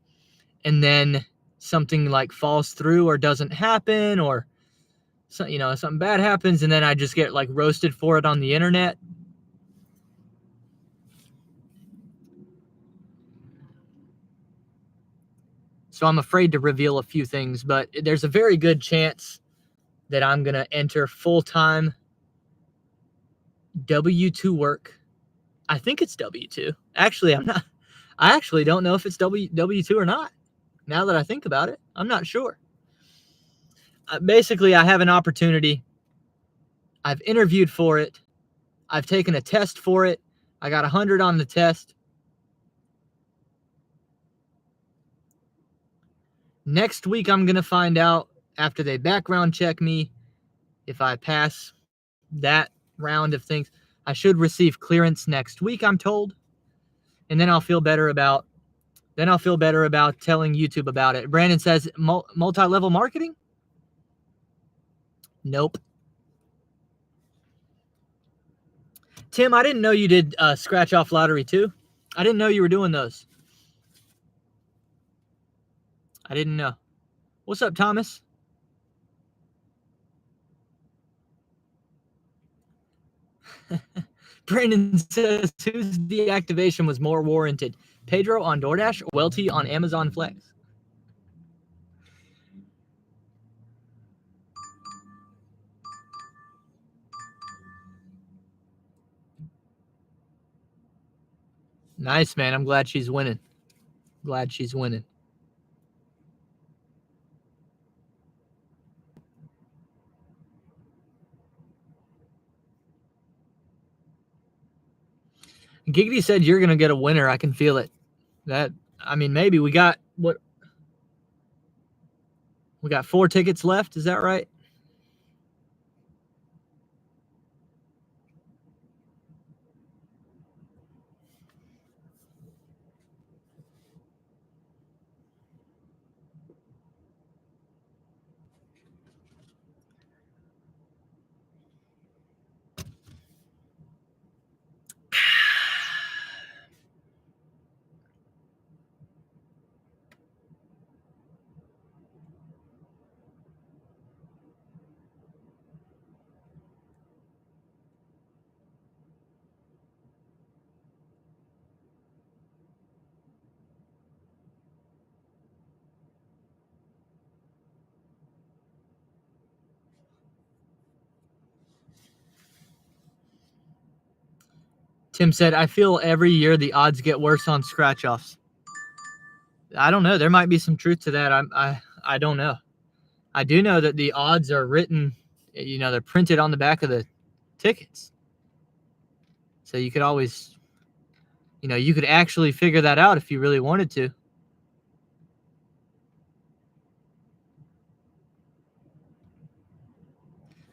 and then something like falls through or doesn't happen, or so, you know, something bad happens and then I just get like roasted for it on the internet. So I'm afraid to reveal a few things, but there's a very good chance that I'm going to enter full-time W-2 work. I think it's W-2. Actually, I actually don't know if it's W-2 or not. Now that I think about it, I'm not sure. Basically, I have an opportunity. I've interviewed for it. I've taken a test for it. I got 100 on the test. Next week, I'm going to find out after they background check me, if I pass that round of things, I should receive clearance next week, I'm told. And then I'll feel better about telling YouTube about it. Brandon says multi-level marketing? Nope. Tim, I didn't know you did scratch off lottery too. I didn't know you were doing those. I didn't know. What's up, Thomas? Brandon says, whose deactivation was more warranted? Pedro on DoorDash or Welty on Amazon Flex? Nice, man. I'm glad she's winning. Glad she's winning. Giggity said you're going to get a winner. I can feel it. Maybe we got 4 tickets left. Is that right? Tim said, I feel every year the odds get worse on scratch-offs. I don't know. There might be some truth to that. I don't know. I do know that the odds are written, they're printed on the back of the tickets. So you could always, you could actually figure that out if you really wanted to.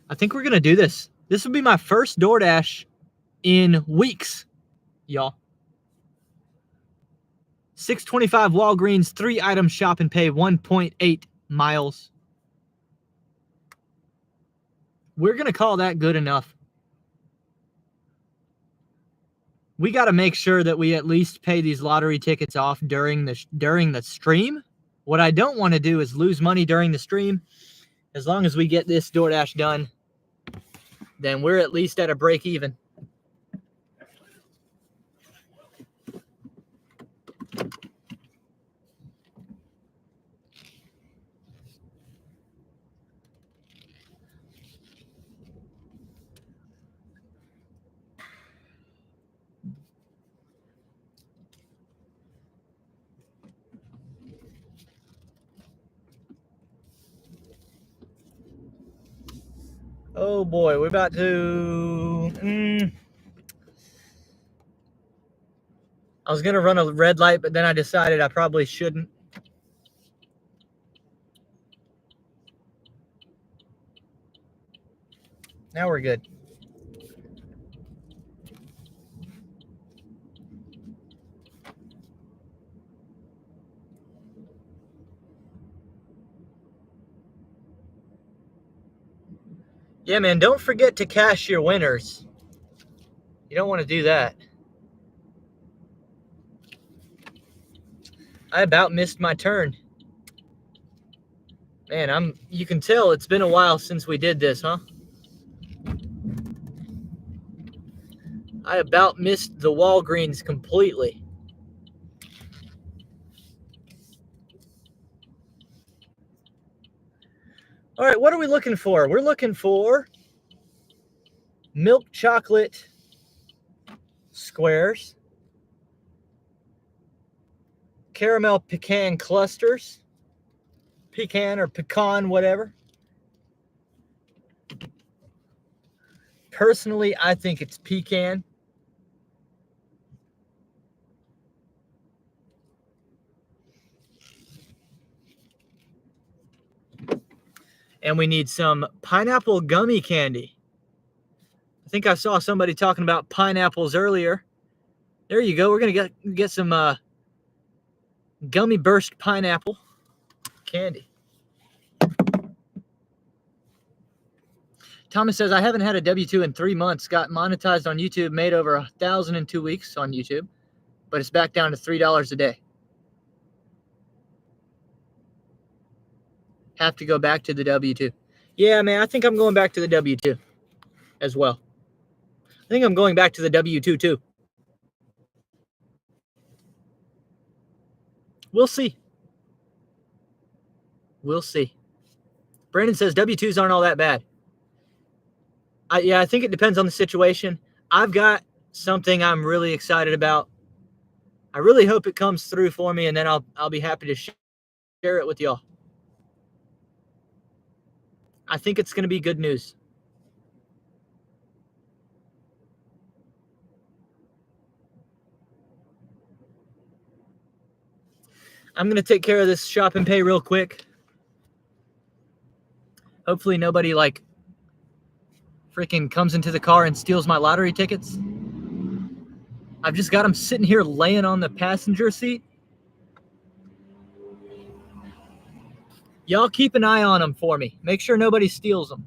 I think we're going to do this. This will be my first DoorDash in weeks, y'all. 625 Walgreens, 3 items shop and pay, 1.8 miles. We're going to call that good enough. We got to make sure that we at least pay these lottery tickets off during the stream. What I don't want to do is lose money during the stream. As long as we get this DoorDash done, then we're at least at a break even. Oh boy, we're about to... I was going to run a red light, but then I decided I probably shouldn't. Now we're good. Yeah, man, don't forget to cash your winners. You don't want to do that. I about missed my turn. Man, you can tell it's been a while since we did this, huh? I about missed the Walgreens completely. All right, what are we looking for? We're looking for milk chocolate squares, caramel pecan clusters, pecan or pecan, whatever. Personally, I think it's pecan. And we need some pineapple gummy candy. I think I saw somebody talking about pineapples earlier. There you go. We're going to get some gummy burst pineapple candy. Thomas says, I haven't had a W-2 in 3 months. Got monetized on YouTube, made over 1,000 in 2 weeks on YouTube, but it's back down to $3 a day. Have to go back to the W-2. Yeah, man, I think I'm going back to the W-2 as well. I think I'm going back to the W-2 too. We'll see. We'll see. Brandon says W-2s aren't all that bad. I think it depends on the situation. I've got something I'm really excited about. I really hope it comes through for me, and then I'll be happy to share it with y'all. I think it's going to be good news. I'm going to take care of this shop and pay real quick. Hopefully nobody like freaking comes into the car and steals my lottery tickets. I've just got them sitting here laying on the passenger seat. Y'all keep an eye on them for me. Make sure nobody steals them.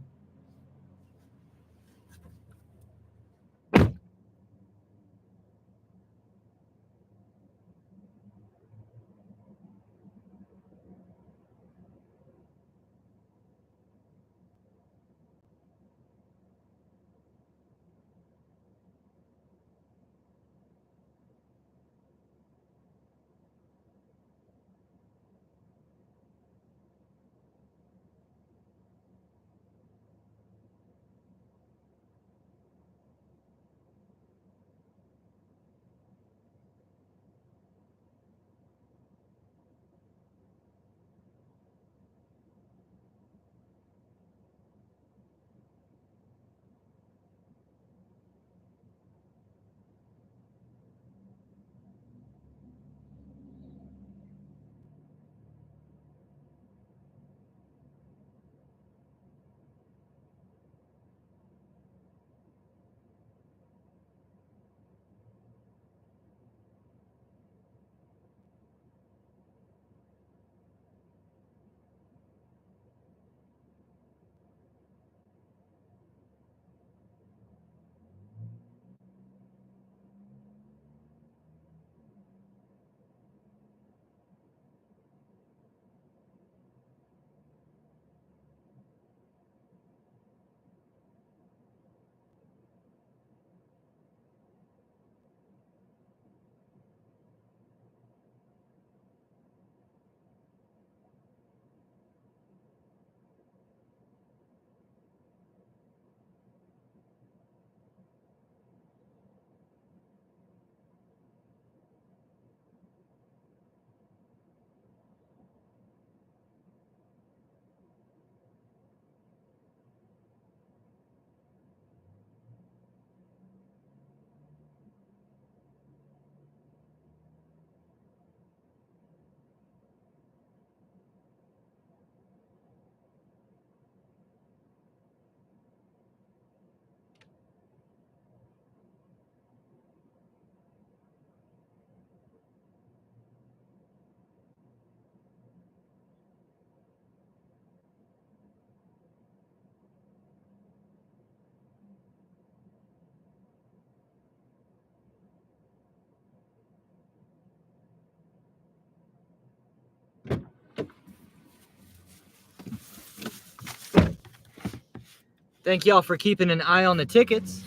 Thank y'all for keeping an eye on the tickets.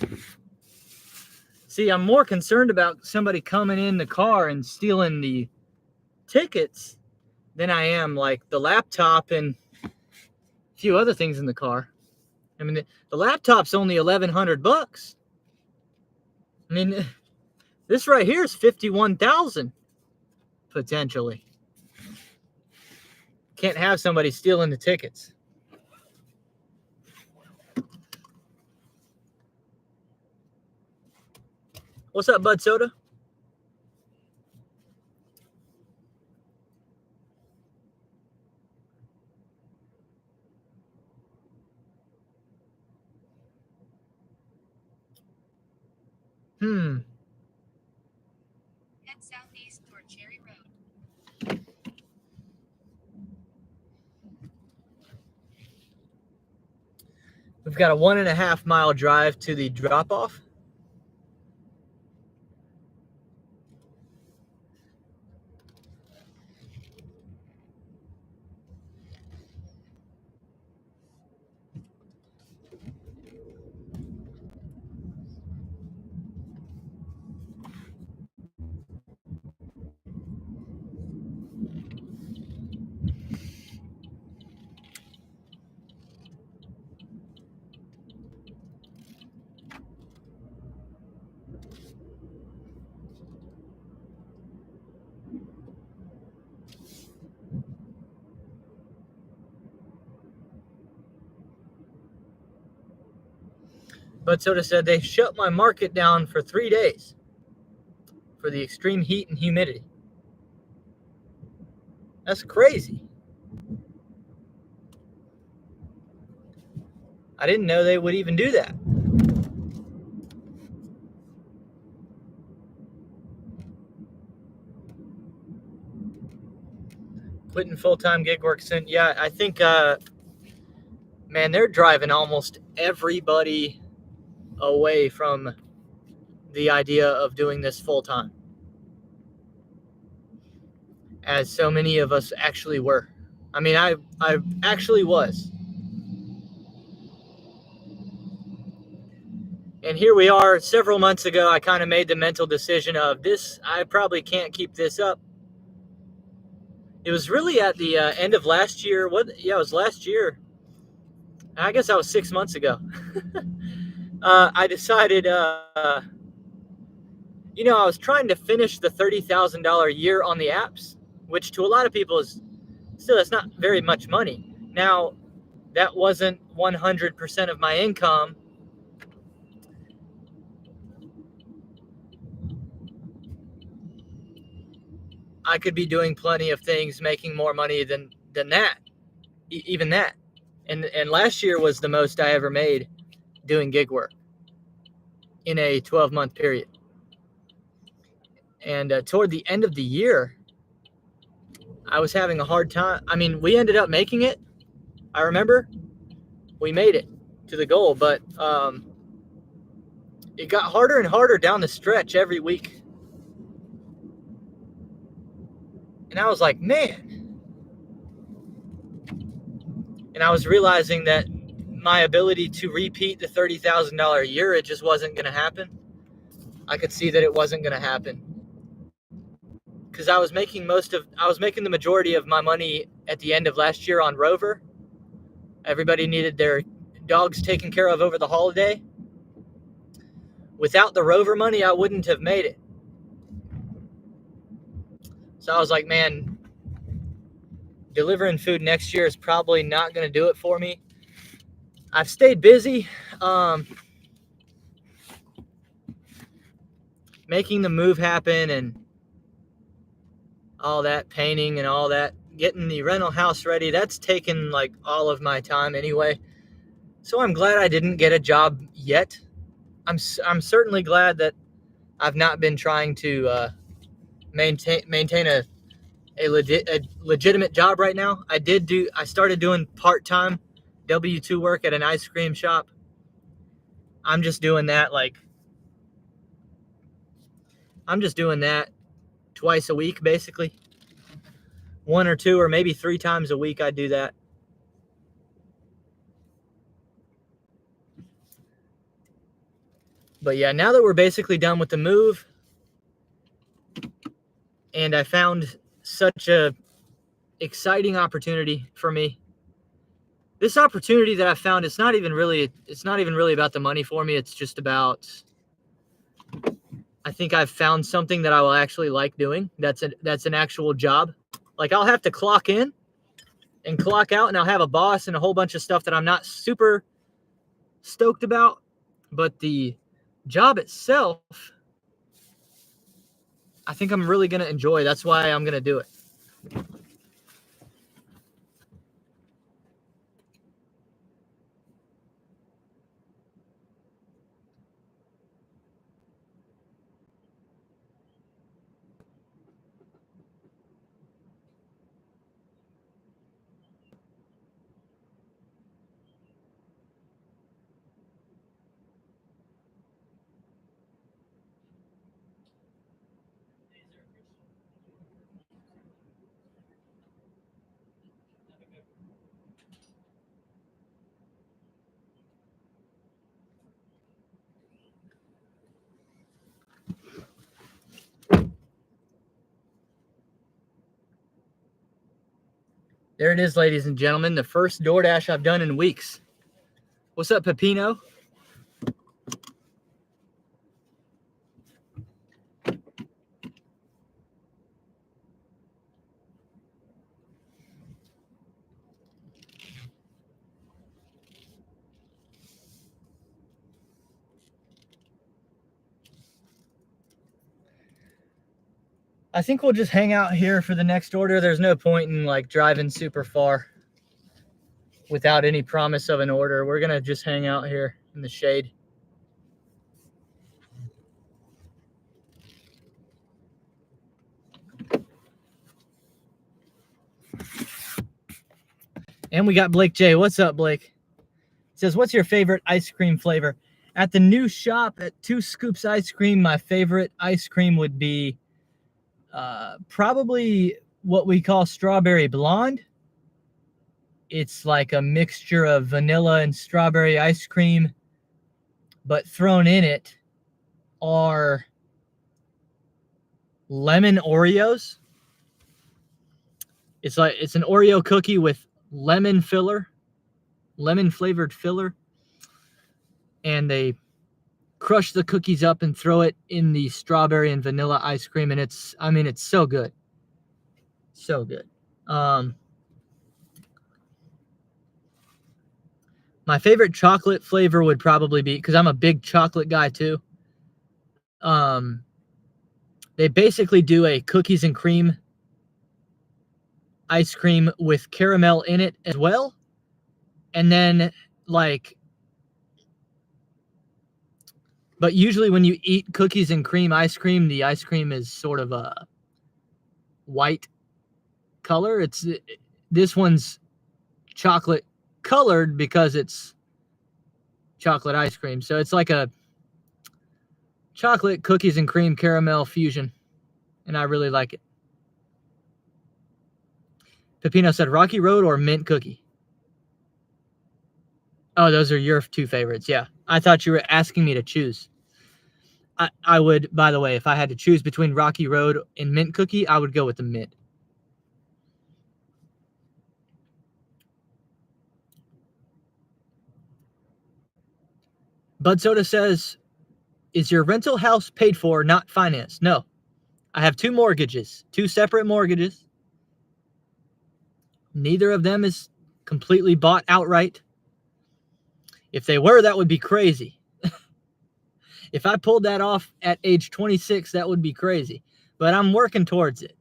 See, I'm more concerned about somebody coming in the car and stealing the tickets than I am like the laptop and a few other things in the car. I mean, the laptop's only $1,100. I mean, this right here is $51,000 potentially. Can't have somebody stealing the tickets. What's up, Bud Soda? Head southeast toward Cherry Road. We've got a 1.5 mile drive to the drop-off. But Soda said they shut my market down for 3 days for the extreme heat and humidity. That's crazy. I didn't know they would even do that. Quitting full-time gig work soon. Yeah, I think, man, they're driving almost everybody away from the idea of doing this full-time, as so many of us actually were. I mean, I actually was. And here we are. Several months ago, I kind of made the mental decision of this, I probably can't keep this up. It was really at the end of last year. Yeah, it was last year. I guess that was 6 months ago. I decided, I was trying to finish the $30,000 a year on the apps, which to a lot of people is still, it's not very much money. Now, that wasn't 100% of my income. I could be doing plenty of things, making more money than that, even that. And last year was the most I ever made doing gig work in a 12-month period. And toward the end of the year, I was having a hard time. I mean, we ended up making it. I remember we made it to the goal, but it got harder and harder down the stretch every week. And I was like, man. And I was realizing that my ability to repeat the $30,000 a year, it just wasn't going to happen. I could see that it wasn't going to happen. Because I was making the majority of my money at the end of last year on Rover. Everybody needed their dogs taken care of over the holiday. Without the Rover money, I wouldn't have made it. So I was like, man, delivering food next year is probably not going to do it for me. I've stayed busy making the move happen and all that, painting and all that, getting the rental house ready. That's taken like all of my time anyway. So I'm glad I didn't get a job yet. I'm certainly glad that I've not been trying to maintain a legitimate job right now. I started doing part-time W-2 work at an ice cream shop. I'm just doing that twice a week, basically. 1 or 2 or maybe 3 times a week I do that. But yeah, now that we're basically done with the move, and I found such a exciting opportunity for me. This opportunity that I found, it's not even really about the money for me. It's just about, I think I've found something that I will actually like doing. That's an actual job. Like, I'll have to clock in and clock out, and I'll have a boss and a whole bunch of stuff that I'm not super stoked about. But the job itself, I think I'm really going to enjoy. That's why I'm going to do it. There it is, ladies and gentlemen. The first DoorDash I've done in weeks. What's up, Pepino? I think we'll just hang out here for the next order. There's no point in like driving super far without any promise of an order. We're going to just hang out here in the shade. And we got Blake J. What's up, Blake? It says, what's your favorite ice cream flavor? At the new shop at Two Scoops Ice Cream, my favorite ice cream would be probably what we call strawberry blonde. It's like a mixture of vanilla and strawberry ice cream, but thrown in it are lemon Oreos. It's an Oreo cookie with lemon flavored filler, and they crush the cookies up and throw it in the strawberry and vanilla ice cream, and it's so good. So good. My favorite chocolate flavor would probably be, because I'm a big chocolate guy too. They basically do a cookies and cream ice cream with caramel in it as well. And then but usually when you eat cookies and cream ice cream, the ice cream is sort of a white color. This one's chocolate colored because it's chocolate ice cream. So it's like a chocolate cookies and cream caramel fusion, and I really like it. Pepino said Rocky Road or mint cookie. Oh, those are your two favorites. Yeah. I thought you were asking me to choose. I would, by the way, if I had to choose between Rocky Road and mint cookie, I would go with the mint. Bud Soda says, is your rental house paid for, not financed? No. I have two separate mortgages. Neither of them is completely bought outright. If they were, that would be crazy. If I pulled that off at age 26, that would be crazy. But I'm working towards it.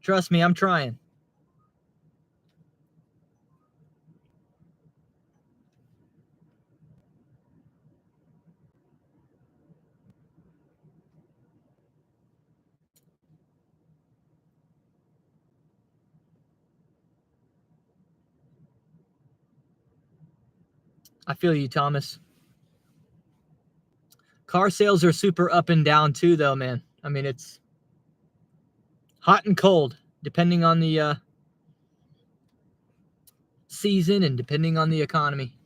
Trust me, I'm trying. I feel you, Thomas. Car sales are super up and down too, though, man. I mean, it's hot and cold, depending on the season and depending on the economy.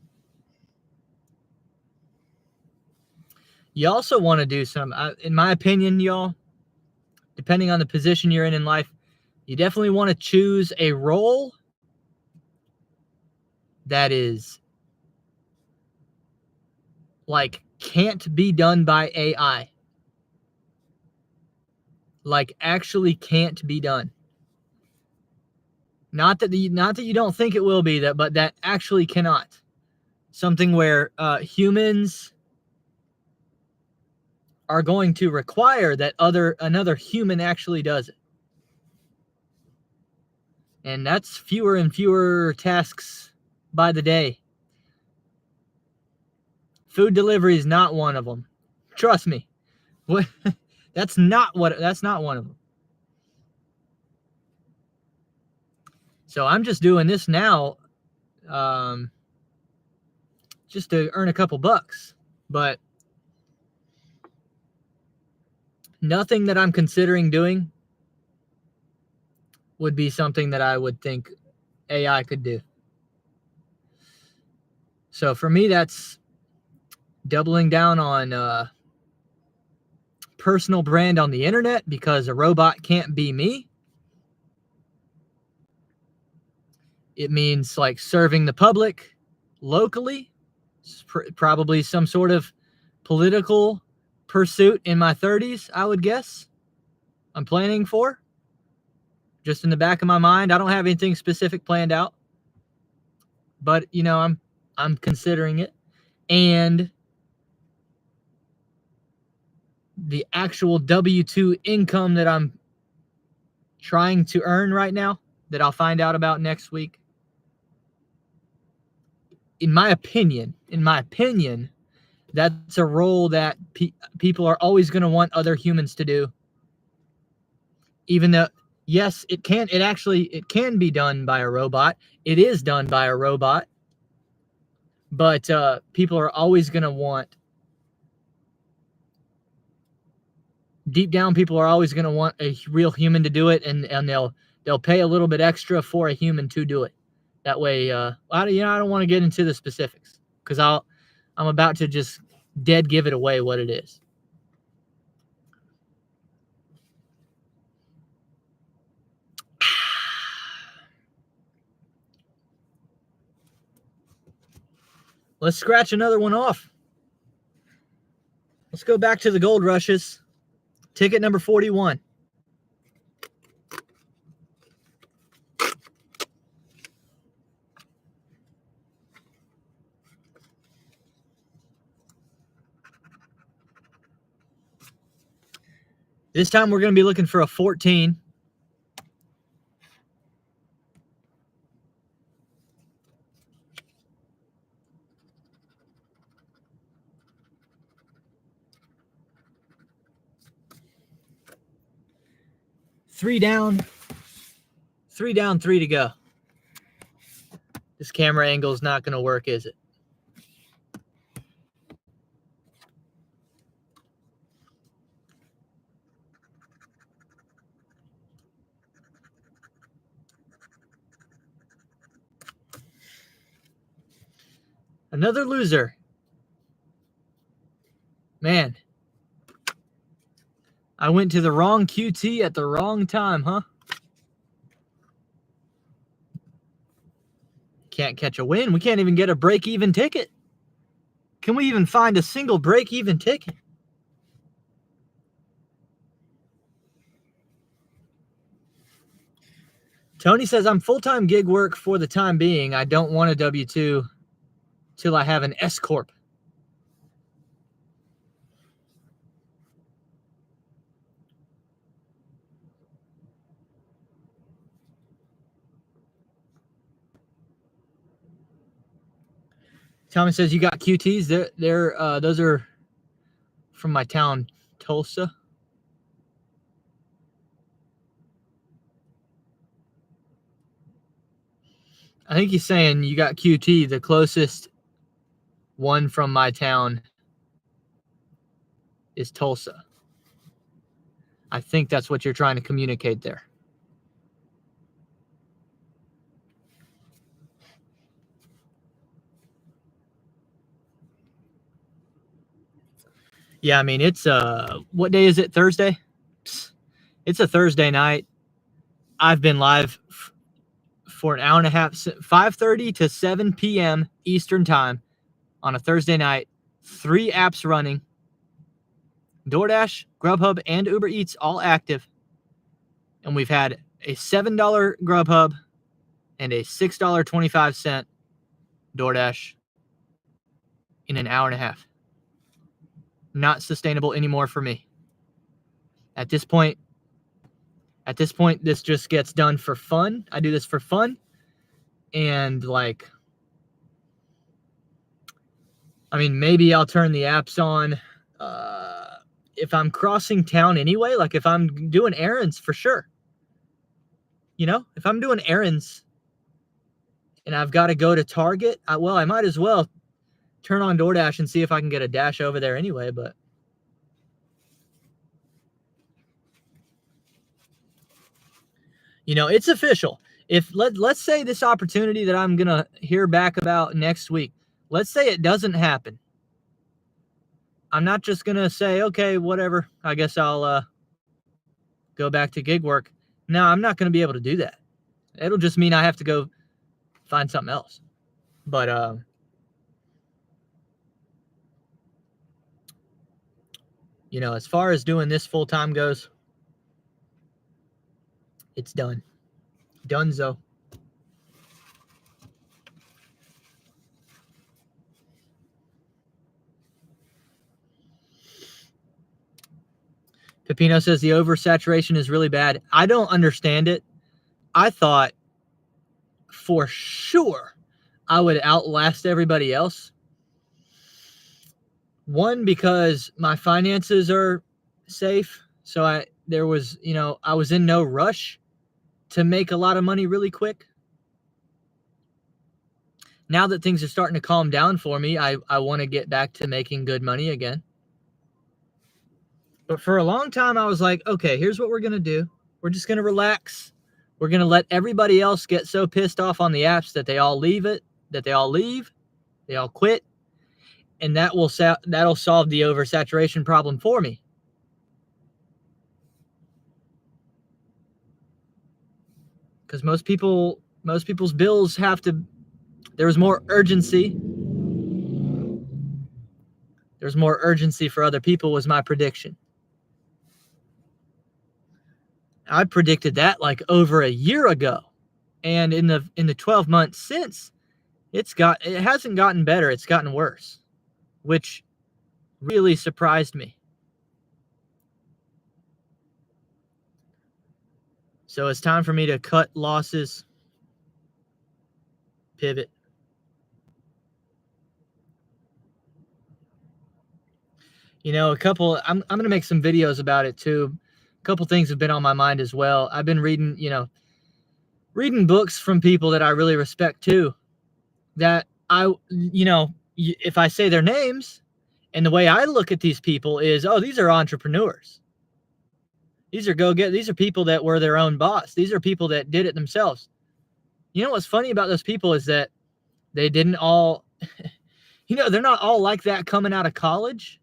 You also want to do some, in my opinion, y'all, depending on the position you're in life, you definitely want to choose a role that is like can't be done by AI. Like actually can't be done. Not that you don't think it will be, but that actually cannot. Something where humans are going to require that another human actually does it. And that's fewer and fewer tasks by the day. Food delivery is not one of them. Trust me. That's not one of them. So I'm just doing this now just to earn a couple bucks. But nothing that I'm considering doing would be something that I would think AI could do. So for me, that's doubling down on personal brand on the internet because a robot can't be me. It means like serving the public locally, probably some sort of political pursuit in my 30s, I would guess. I'm planning for. Just in the back of my mind, I don't have anything specific planned out. But, you know, I'm considering it. And the actual W-2 income that I'm trying to earn right now, that I'll find out about next week, in my opinion, that's a role that people are always going to want other humans to do. Even though, yes, it can be done by a robot. It is done by a robot. But people are always going to want, deep down, people are always going to want a real human to do it, and they'll pay a little bit extra for a human to do it. That way, I don't want to get into the specifics because I'm about to just dead give it away what it is. Let's scratch another one off. Let's go back to the gold rushes. Ticket number 41. This time we're going to be looking for a 14. Three down, three to go. This camera angle is not going to work, is it? Another loser. Man, I went to the wrong QT at the wrong time, huh? Can't catch a win. We can't even get a break-even ticket. Can we even find a single break-even ticket? Tony says, I'm full-time gig work for the time being. I don't want a W-2 till I have an S-Corp. Tommy says, you got QTs? Those are from my town, Tulsa. I think he's saying you got QT. The closest one from my town is Tulsa. I think that's what you're trying to communicate there. Yeah, I mean, it's what day is it? Thursday? It's a Thursday night. I've been live for an hour and a half, 5:30 to 7 p.m. Eastern time on a Thursday night. 3 apps running. DoorDash, Grubhub, and Uber Eats all active. And we've had a $7 Grubhub and a $6.25 DoorDash in an hour and a half. Not sustainable anymore for me. At this point, this just gets done for fun. I do this for fun. And like, I mean, maybe I'll turn the apps on if I'm crossing town anyway. Like if I'm doing errands, for sure. You know, if I'm doing errands and I've got to go to Target, I might as well turn on DoorDash and see if I can get a dash over there anyway. But you know, it's official. If let's say this opportunity that I'm gonna hear back about next week, let's say it doesn't happen. I'm not just gonna say, okay, whatever, I guess I'll go back to gig work. No, I'm not gonna be able to do that. It'll just mean I have to go find something else. But you know, as far as doing this full time goes, it's done. Donezo. Pepino says the oversaturation is really bad. I don't understand it. I thought for sure I would outlast everybody else. One, because my finances are safe. So I was in no rush to make a lot of money really quick. Now that things are starting to calm down for me, I want to get back to making good money again. But for a long time, I was like, okay, here's what we're going to do. We're just going to relax. We're going to let everybody else get so pissed off on the apps that they all leave, they all quit. And that'll solve the oversaturation problem for me. Because most people's bills there was more urgency. There's more urgency for other people was my prediction. I predicted that like over a year ago. And in the 12 months since, it hasn't gotten better, it's gotten worse, which really surprised me. So it's time for me to cut losses, pivot. You know, I'm going to make some videos about it too. A couple things have been on my mind as well. I've been reading books from people that I really respect too, that if I say their names, and the way I look at these people is, oh, these are entrepreneurs. These are people that were their own boss. These are people that did it themselves. You know what's funny about those people is that they didn't all, they're not all like that coming out of college.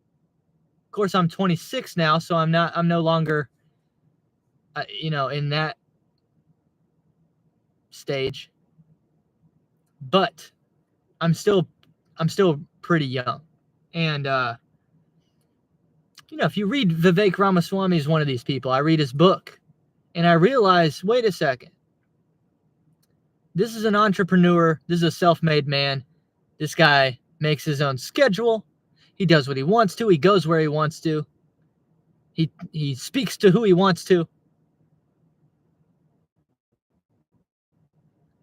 Of course, I'm 26 now, so I'm no longer, in that stage. But I'm still pretty young. And, if you read Vivek Ramaswamy is one of these people. I read his book and I realize, wait a second. This is an entrepreneur. This is a self-made man. This guy makes his own schedule. He does what he wants to. He goes where he wants to. He speaks to who he wants to.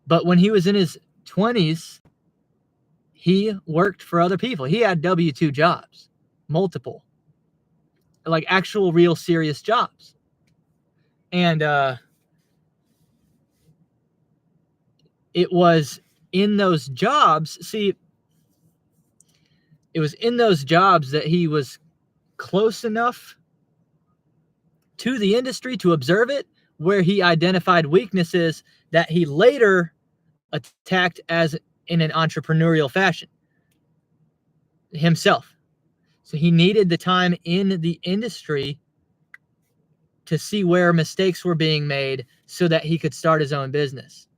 But when he was in his 20s, he worked for other people. He had W-2 jobs, multiple, like actual real serious jobs. And it was in those jobs, it was in those jobs that he was close enough to the industry to observe it, where he identified weaknesses that he later attacked as in an entrepreneurial fashion himself. So he needed the time in the industry to see where mistakes were being made so that he could start his own business.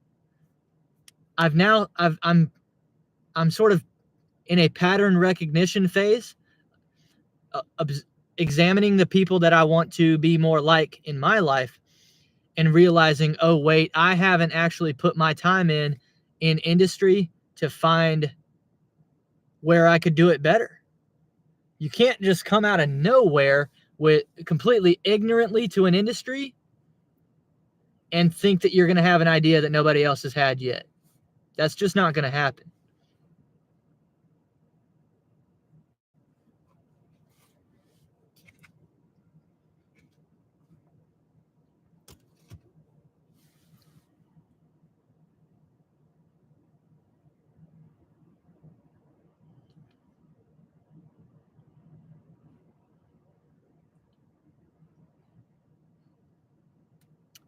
I'm sort of in a pattern recognition phase, examining the people that I want to be more like in my life and realizing, oh, wait, I haven't actually put my time in industry to find where I could do it better. You can't just come out of nowhere with completely ignorantly to an industry and think that you're going to have an idea that nobody else has had yet. That's just not going to happen.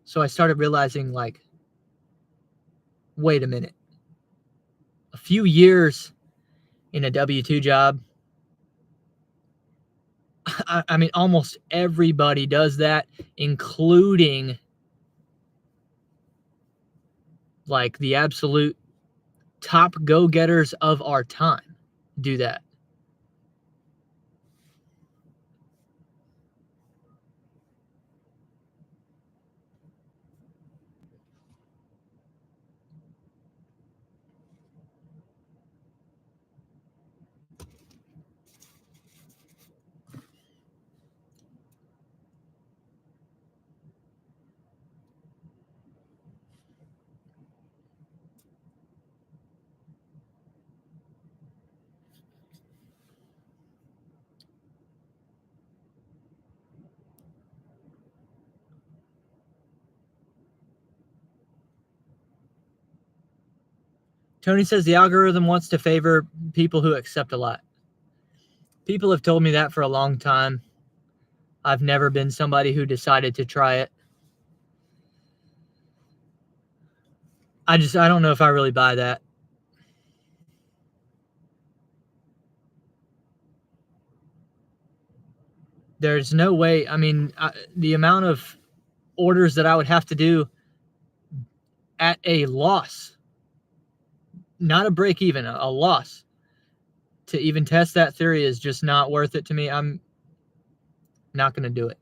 So I started realizing, like, wait a minute. A few years in a W-2 job, I mean, almost everybody does that, including, like, the absolute top go-getters of our time do that. Tony says the algorithm wants to favor people who accept a lot. People have told me that for a long time. I've never been somebody who decided to try it. I don't know if I really buy that. There's no way. I mean, the amount of orders that I would have to do at a loss, not a break even, a loss, to even test that theory is just not worth it to me. I'm not going to do it.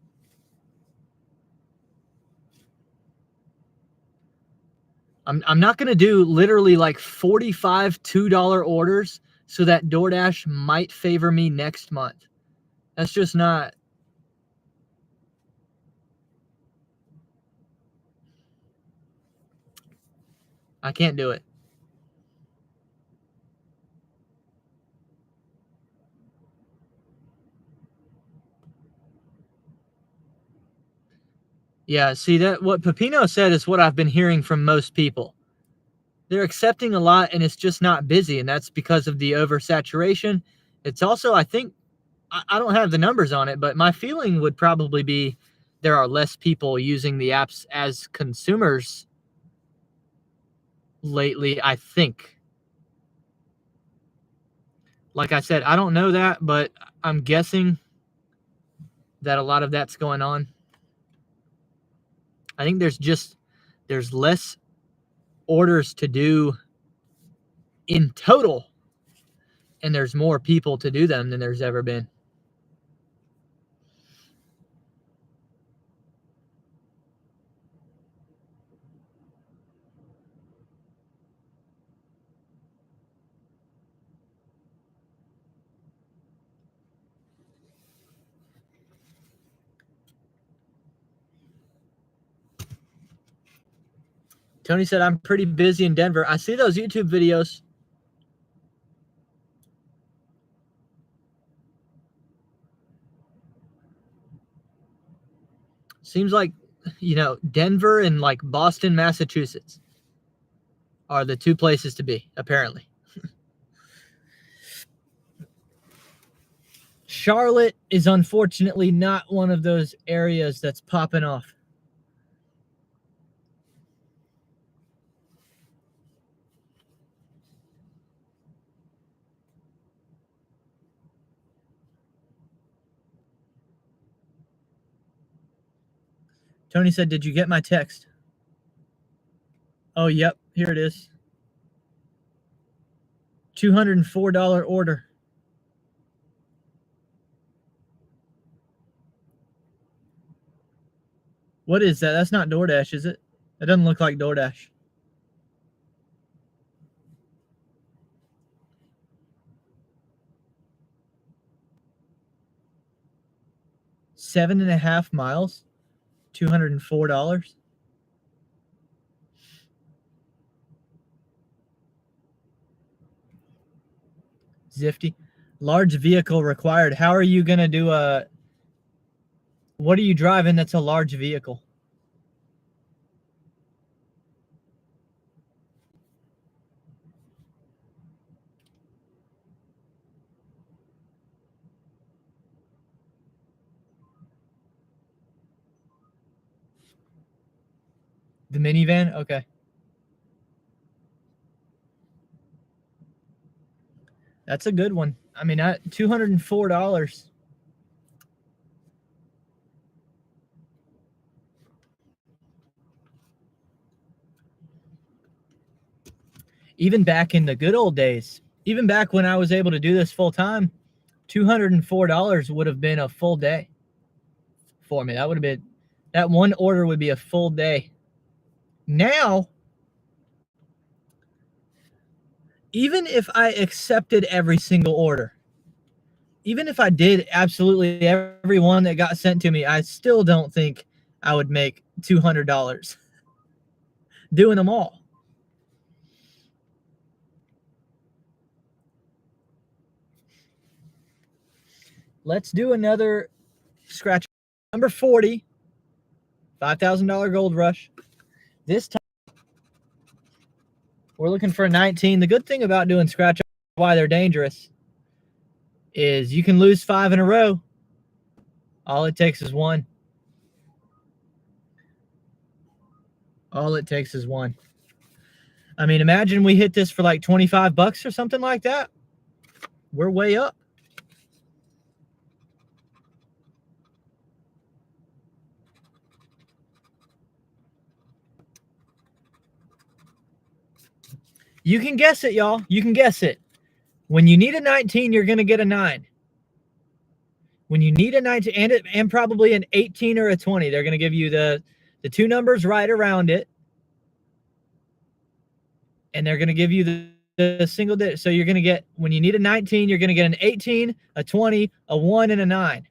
I'm not going to do literally like 45 $2 orders so that DoorDash might favor me next month. That's just not. I can't do it. Yeah, see, that what Pepino said is what I've been hearing from most people. They're accepting a lot and it's just not busy, and that's because of the oversaturation. It's also, I think, I don't have the numbers on it, but my feeling would probably be there are less people using the apps as consumers lately, I think. Like I said, I don't know that, but I'm guessing that a lot of that's going on. I think there's less orders to do in total, and there's more people to do them than there's ever been. Tony said, I'm pretty busy in Denver. I see those YouTube videos. Seems like, Denver and like Boston, Massachusetts are the two places to be, apparently. Charlotte is unfortunately not one of those areas that's popping off. Tony said, did you get my text? Oh, yep. Here it is. $204 order. What is that? That's not DoorDash, is it? That doesn't look like DoorDash. Seven and a half miles, $204. Zifty. Large vehicle required. How are you going to do a... What are you driving that's a large vehicle? The minivan? Okay. That's a good one. I mean, $204. Even back in the good old days, even back when I was able to do this full time, $204 would have been a full day for me. That would have been, that one order would be a full day. Now, even if I accepted every single order, even if I did absolutely every one that got sent to me, I still don't think I would make $200 doing them all. Let's do another scratch. Number 40, $5,000 gold rush. This time, we're looking for a 19. The good thing about doing scratch, why they're dangerous, is you can lose 5 in a row. All it takes is one. All it takes is one. I mean, imagine we hit this for like $25 or something like that. We're way up. You can guess it, y'all. You can guess it. When you need a 19, you're going to get a 9. When you need a 19 and probably an 18 or a 20, they're going to give you the two numbers right around it. And they're going to give you the single digit. So you're going to get, when you need a 19, you're going to get an 18, a 20, a 1, and a 9.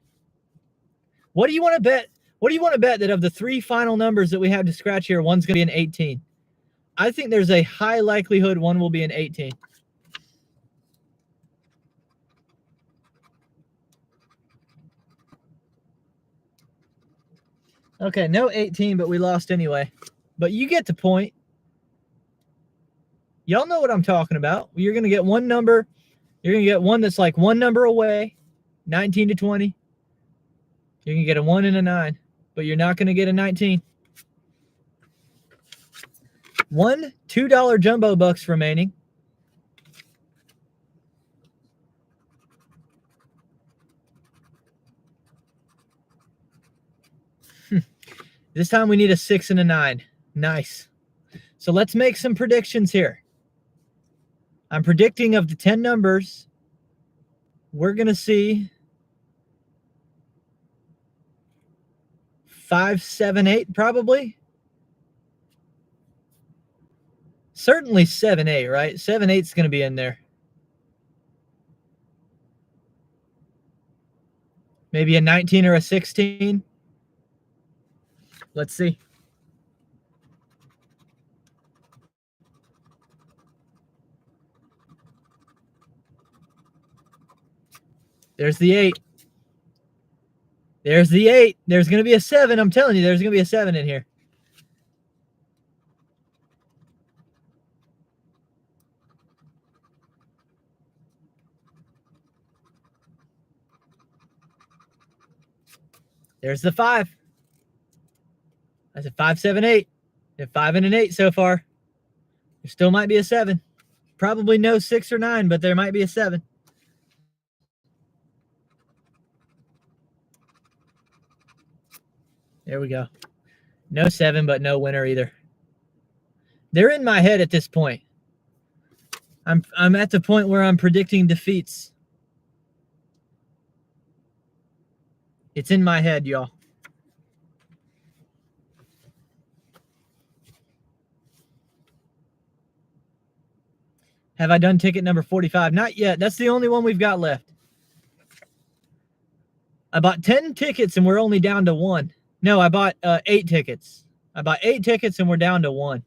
What do you want to bet? What do you want to bet that of the 3 final numbers that we have to scratch here, one's going to be an 18? I think there's a high likelihood one will be an 18. Okay, no 18, but we lost anyway. But you get the point. Y'all know what I'm talking about. You're going to get one number. You're going to get one that's like one number away, 19 to 20. You're going to get a 1 and a 9, but you're not going to get a 19. One $2 jumbo bucks remaining. This time we need a 6 and a 9. Nice. So let's make some predictions here. I'm predicting of the 10 numbers, we're going to see 5, 7, 8 probably. Certainly 7, 8, right? 7, 8 is going to be in there. Maybe a 19 or a 16. Let's see. There's the 8. There's the 8. There's going to be a 7. I'm telling you, there's going to be a 7 in here. There's the 5. I said 5, 7, 8. And 5 and an 8 so far. There still might be a 7. Probably no 6 or 9, but there might be a 7. There we go. No 7, but no winner either. They're in my head at this point. I'm at the point where I'm predicting defeats. It's in my head, y'all. Have I done ticket number 45? Not yet. That's the only one we've got left. I bought 10 tickets and we're only down to 1. No, I bought 8 tickets. I bought 8 tickets and we're down to 1.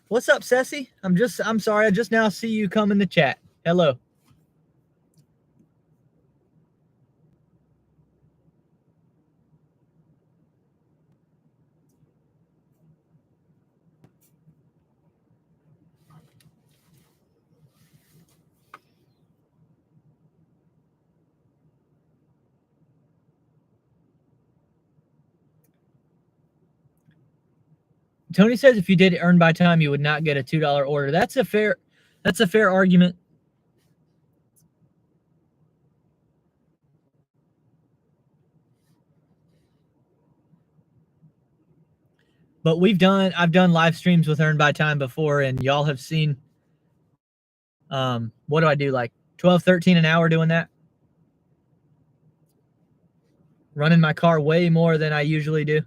What's up, Ceci? I'm sorry. I just now see you come in the chat. Hello. Tony says if you did earn by time, you would not get a $2 order. That's a fair argument. But I've done live streams with Earn by Time before, and y'all have seen, what do I do, like 12, 13 an hour doing that? Running my car way more than I usually do.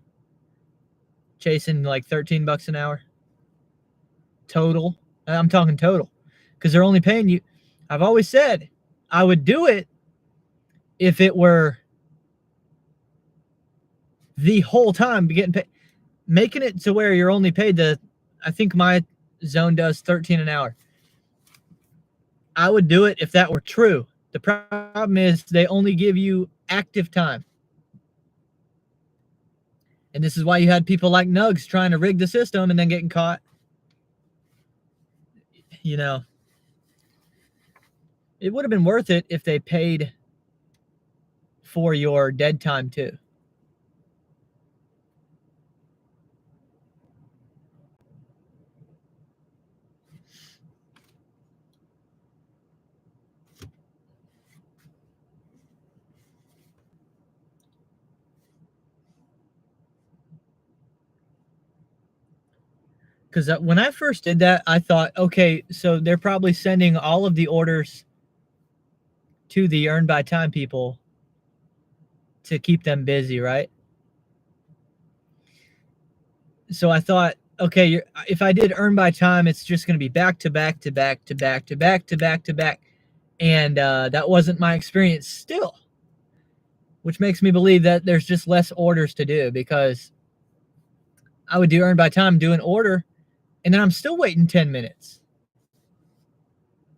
Chasing like 13 bucks an hour. Total. I'm talking total. Because they're only paying you. I've always said I would do it if it were the whole time getting paid. Making it to where you're only paid I think my zone does 13 an hour. I would do it if that were true. The problem is they only give you active time. And this is why you had people like Nugs trying to rig the system and then getting caught. You know, it would have been worth it if they paid for your dead time too. Because when I first did that, I thought, okay, so they're probably sending all of the orders to the Earn by Time people to keep them busy, right? So I thought, okay, if I did Earn by Time, it's just going to be back to back to back to back to back to back to back. And that wasn't my experience still, which makes me believe that there's just less orders to do, because I would do Earn by Time, do an order, and then I'm still waiting 10 minutes.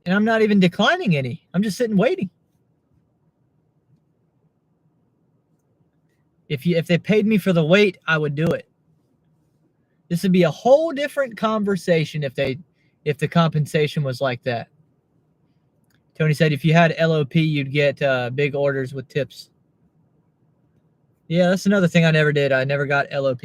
And I'm not even declining any. I'm just sitting waiting. If they paid me for the wait, I would do it. This would be a whole different conversation if the compensation was like that. Tony said if you had LOP, you'd get big orders with tips. Yeah, that's another thing I never did. I never got LOP.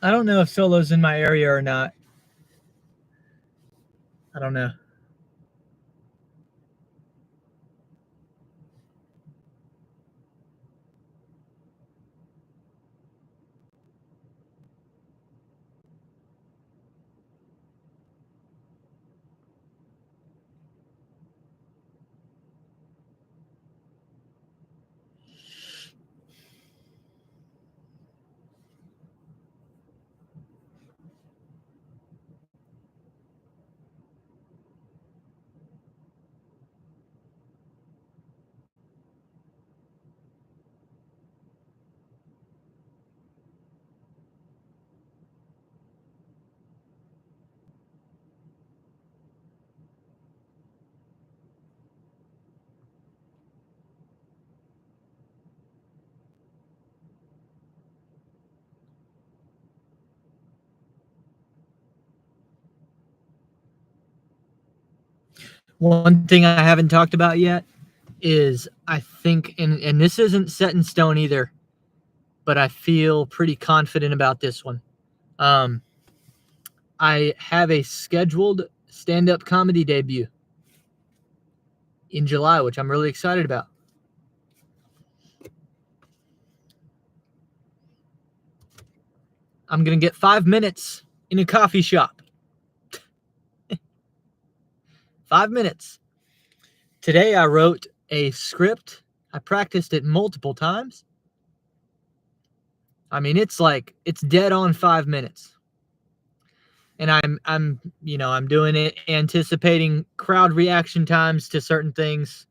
I don't know if Solo's in my area or not. I don't know. One thing I haven't talked about yet is I think, and this isn't set in stone either, but I feel pretty confident about this one. I have a scheduled stand-up comedy debut in July, which I'm really excited about. I'm going to get 5 minutes in a coffee shop. 5 minutes. Today I wrote a script. I practiced it multiple times. I mean, it's dead on 5 minutes. And I'm doing it anticipating crowd reaction times to certain things.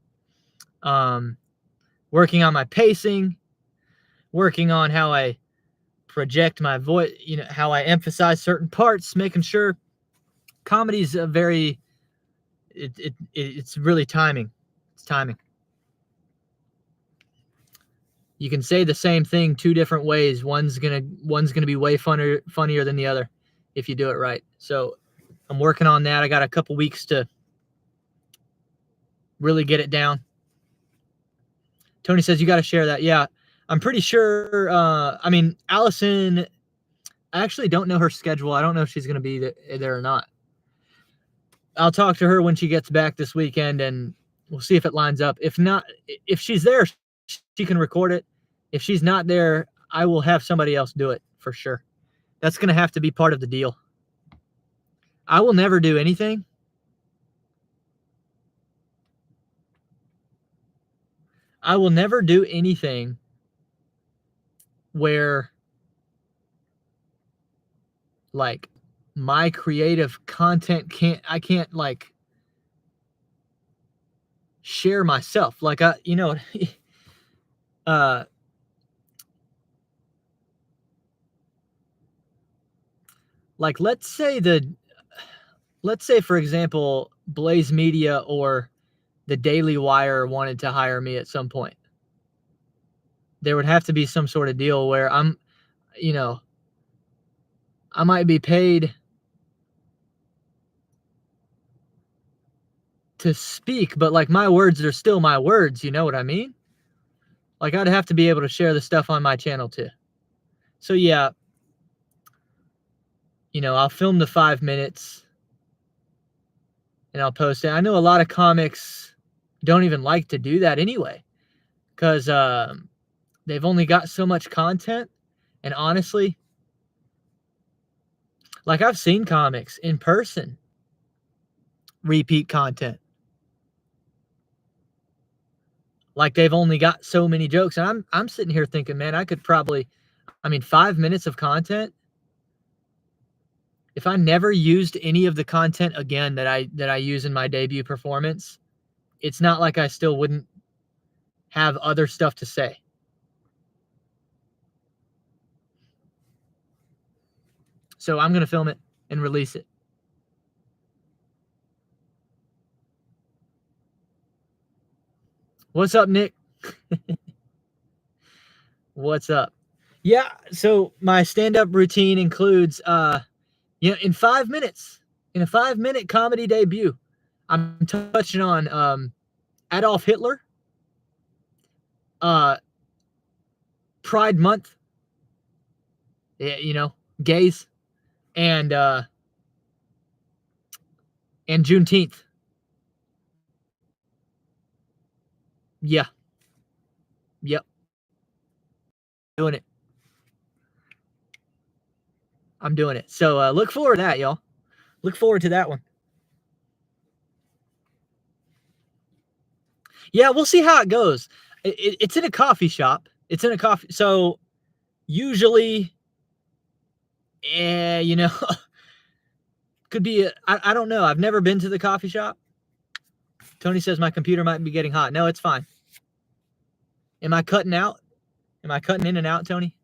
Working on my pacing, working on how I project my voice, how I emphasize certain parts, making sure comedy's it's really timing. It's timing. You can say the same thing 2 different ways. One's gonna be way funnier than the other if you do it right. So I'm working on that. I got a couple weeks to really get it down. Tony says you got to share that. Yeah, I'm pretty sure. Allison, I actually don't know her schedule. I don't know if she's going to be there or not. I'll talk to her when she gets back this weekend, and we'll see if it lines up. If not, if she's there, she can record it. If she's not there, I will have somebody else do it for sure. That's going to have to be part of the deal. I will never do anything where like my creative content I can't share myself. Like like let's say for example, Blaze Media or the Daily Wire wanted to hire me at some point. There would have to be some sort of deal where I might be paid to speak, but like my words are still my words, you know what I mean? Like I'd have to be able to share the stuff on my channel too. So yeah, I'll film the 5 minutes and I'll post it. I know a lot of comics don't even like to do that anyway, because they've only got so much content. And honestly, like I've seen comics in person repeat content. Like they've only got so many jokes. And I'm sitting here thinking, man, I could probably, 5 minutes of content. If I never used any of the content again that I use in my debut performance, it's not like I still wouldn't have other stuff to say. So I'm going to film it and release it. What's up, Nick? What's up? Yeah, so my stand-up routine includes, in 5 minutes, in a 5-minute comedy debut, I'm touching on Adolf Hitler, Pride Month, gays, and Juneteenth. Yeah. Yep. Doing it. I'm doing it. So look forward to that, y'all. Look forward to that one. Yeah, we'll see how it goes. It's in a coffee shop. So usually, could be, I don't know. I've never been to the coffee shop. Tony says my computer might be getting hot. No, it's fine. Am I cutting out? Am I cutting in and out, Tony?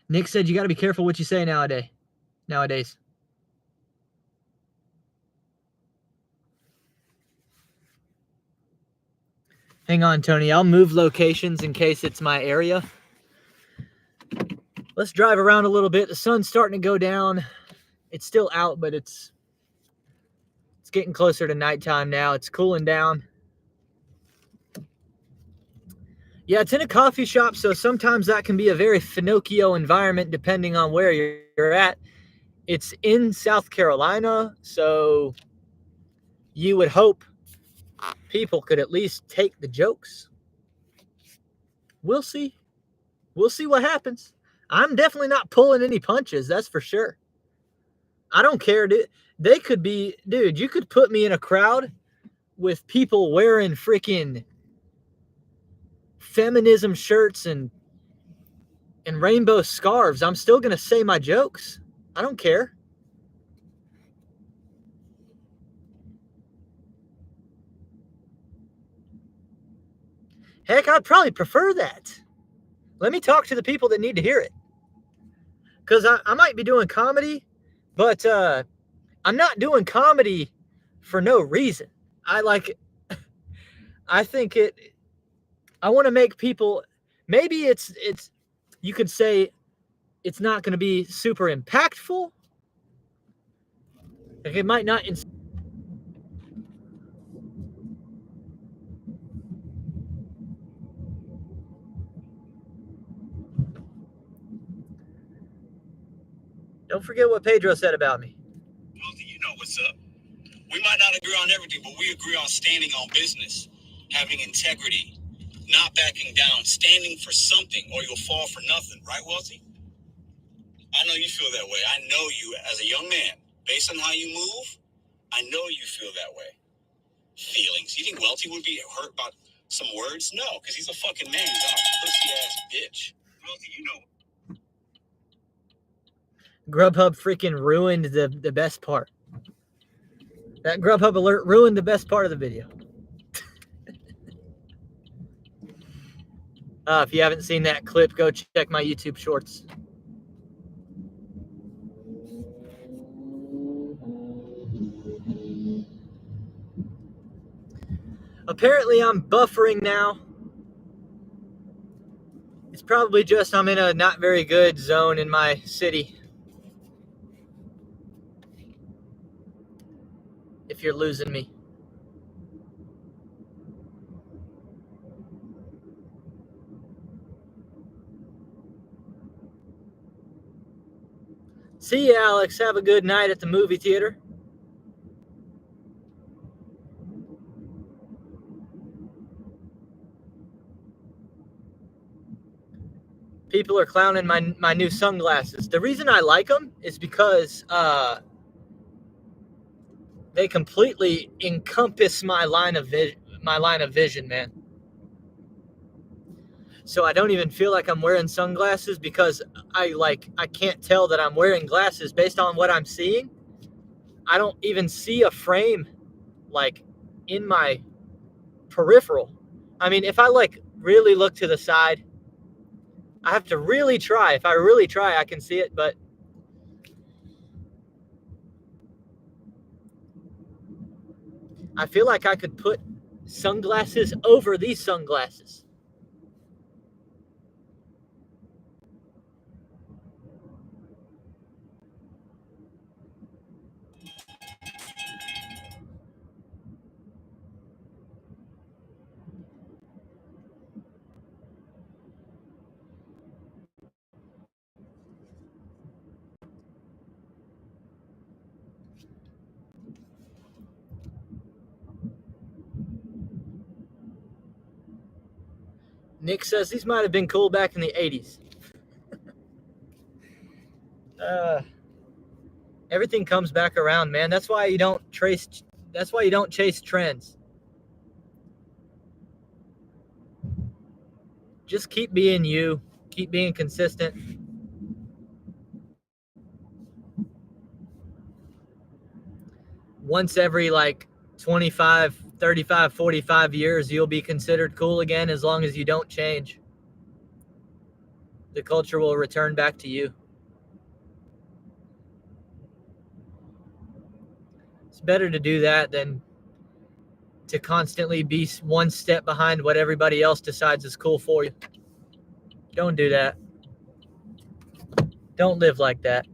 Nick said you got to be careful what you say nowadays. Hang on, Tony. I'll move locations in case it's my area. Let's drive around a little bit. The sun's starting to go down. It's still out, but it's getting closer to nighttime now. It's cooling down. Yeah, it's in a coffee shop, so sometimes that can be a very Pinocchio environment depending on where you're at. It's in South Carolina, so you would hope people could at least take the jokes. We'll see. We'll see what happens. I'm definitely not pulling any punches, that's for sure. I don't care, dude. They could be, dude, you could put me in a crowd with people wearing freaking feminism shirts and rainbow scarves. I'm still going to say my jokes. I don't care. Heck, I'd probably prefer that. Let me talk to the people that need to hear it. Because I might be doing comedy, but I'm not doing comedy for no reason. I think I want to make people, maybe it's, you could say it's not going to be super impactful. Like it might not. Don't forget what Pedro said about me. Well, you know what's up. We might not agree on everything, but we agree on standing on business, having integrity, not backing down, standing for something, or you'll fall for nothing. Right, Wealthy? I know you feel that way. I know you as a young man. Based on how you move, I know you feel that way. Feelings. You think Wealthy would be hurt about some words? No, because he's a fucking man. He's not a pussy-ass bitch. Wealthy, you know. Grubhub freaking ruined the best part. That Grubhub alert ruined the best part of the video. If you haven't seen that clip, go check my YouTube shorts. Apparently, I'm buffering now. It's probably just I'm in a not very good zone in my city. If you're losing me. See you, Alex. Have a good night at the movie theater. People are clowning my new sunglasses. The reason I like them is because they completely encompass my line of vision, man. So I don't even feel like I'm wearing sunglasses because I can't tell that I'm wearing glasses based on what I'm seeing. I don't even see a frame like in my peripheral. I mean, if I really look to the side, I have to really try. If I really try, I can see it, but I feel like I could put sunglasses over these sunglasses. Nick says these might have been cool back in the 80s. Everything comes back around, man. That's why you don't chase trends. Just keep being you. Keep being consistent. Once every 25, 35, 45 years, you'll be considered cool again as long as you don't change. The culture will return back to you. It's better to do that than to constantly be one step behind what everybody else decides is cool for you. Don't do that. Don't live like that.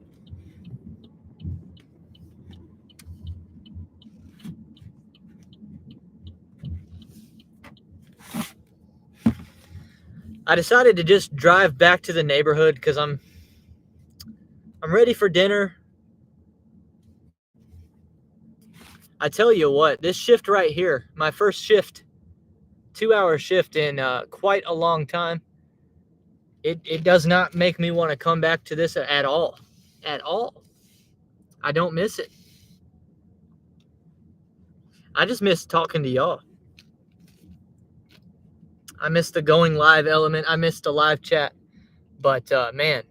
I decided to just drive back to the neighborhood because I'm ready for dinner. I tell you what, this shift right here, my first shift, 2-hour shift in quite a long time, it does not make me want to come back to this at all. At all. I don't miss it. I just miss talking to y'all. I miss the going live element. I miss the live chat. But man,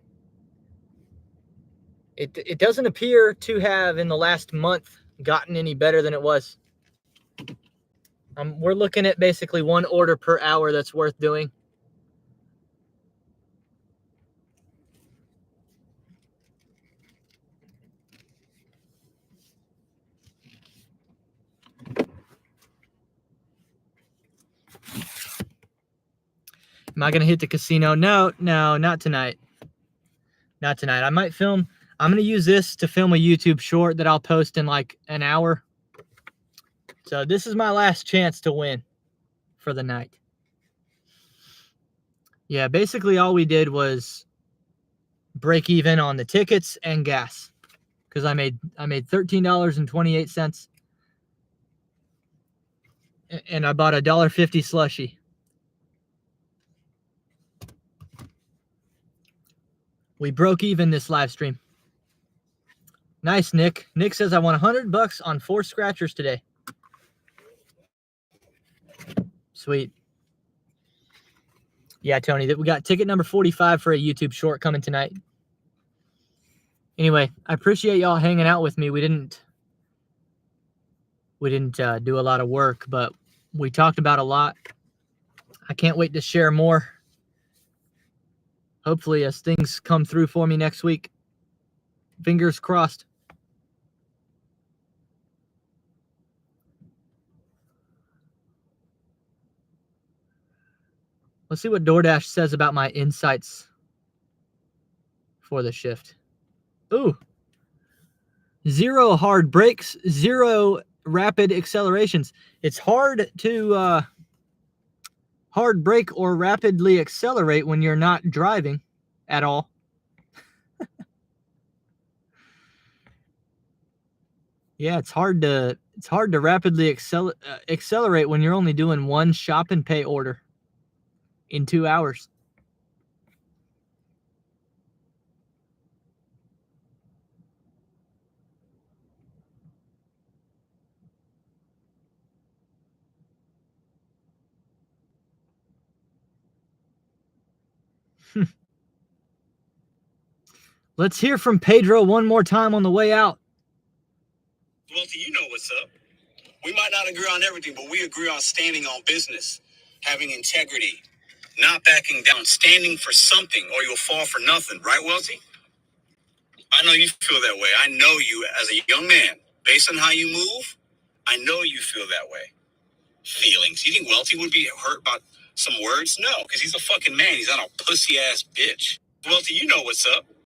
it doesn't appear to have in the last month gotten any better than it was. We're looking at basically 1 order per hour that's worth doing. Am I going to hit the casino? No, not tonight. Not tonight. I might film. I'm going to use this to film a YouTube short that I'll post in like an hour. So this is my last chance to win for the night. Yeah, basically all we did was break even on the tickets and gas because I made $13.28 and I bought a $1.50 slushie. We broke even this live stream. Nice, Nick. Nick says I won $100 on 4 scratchers today. Sweet. Yeah, Tony, we got ticket number 45 for a YouTube short coming tonight. Anyway, I appreciate y'all hanging out with me. We didn't do a lot of work, but we talked about a lot. I can't wait to share more. Hopefully, as things come through for me next week. Fingers crossed. Let's see what DoorDash says about my insights for the shift. Ooh. 0 hard brakes, 0 rapid accelerations. It's hard to hard brake or rapidly accelerate when you're not driving at all. Yeah, it's hard to rapidly accelerate when you're only doing 1 shop and pay order in 2 hours. Let's hear from Pedro one more time on the way out. Well, you know what's up. We might not agree on everything, but we agree on standing on business, having integrity, not backing down, standing for something, or you'll fall for nothing. Right, Welty? I know you feel that way. I know you as a young man. Based on how you move, I know you feel that way. Feelings. You think Welty would be hurt about some words? No, because he's a fucking man. He's not a pussy-ass bitch. Welty, you know what's up.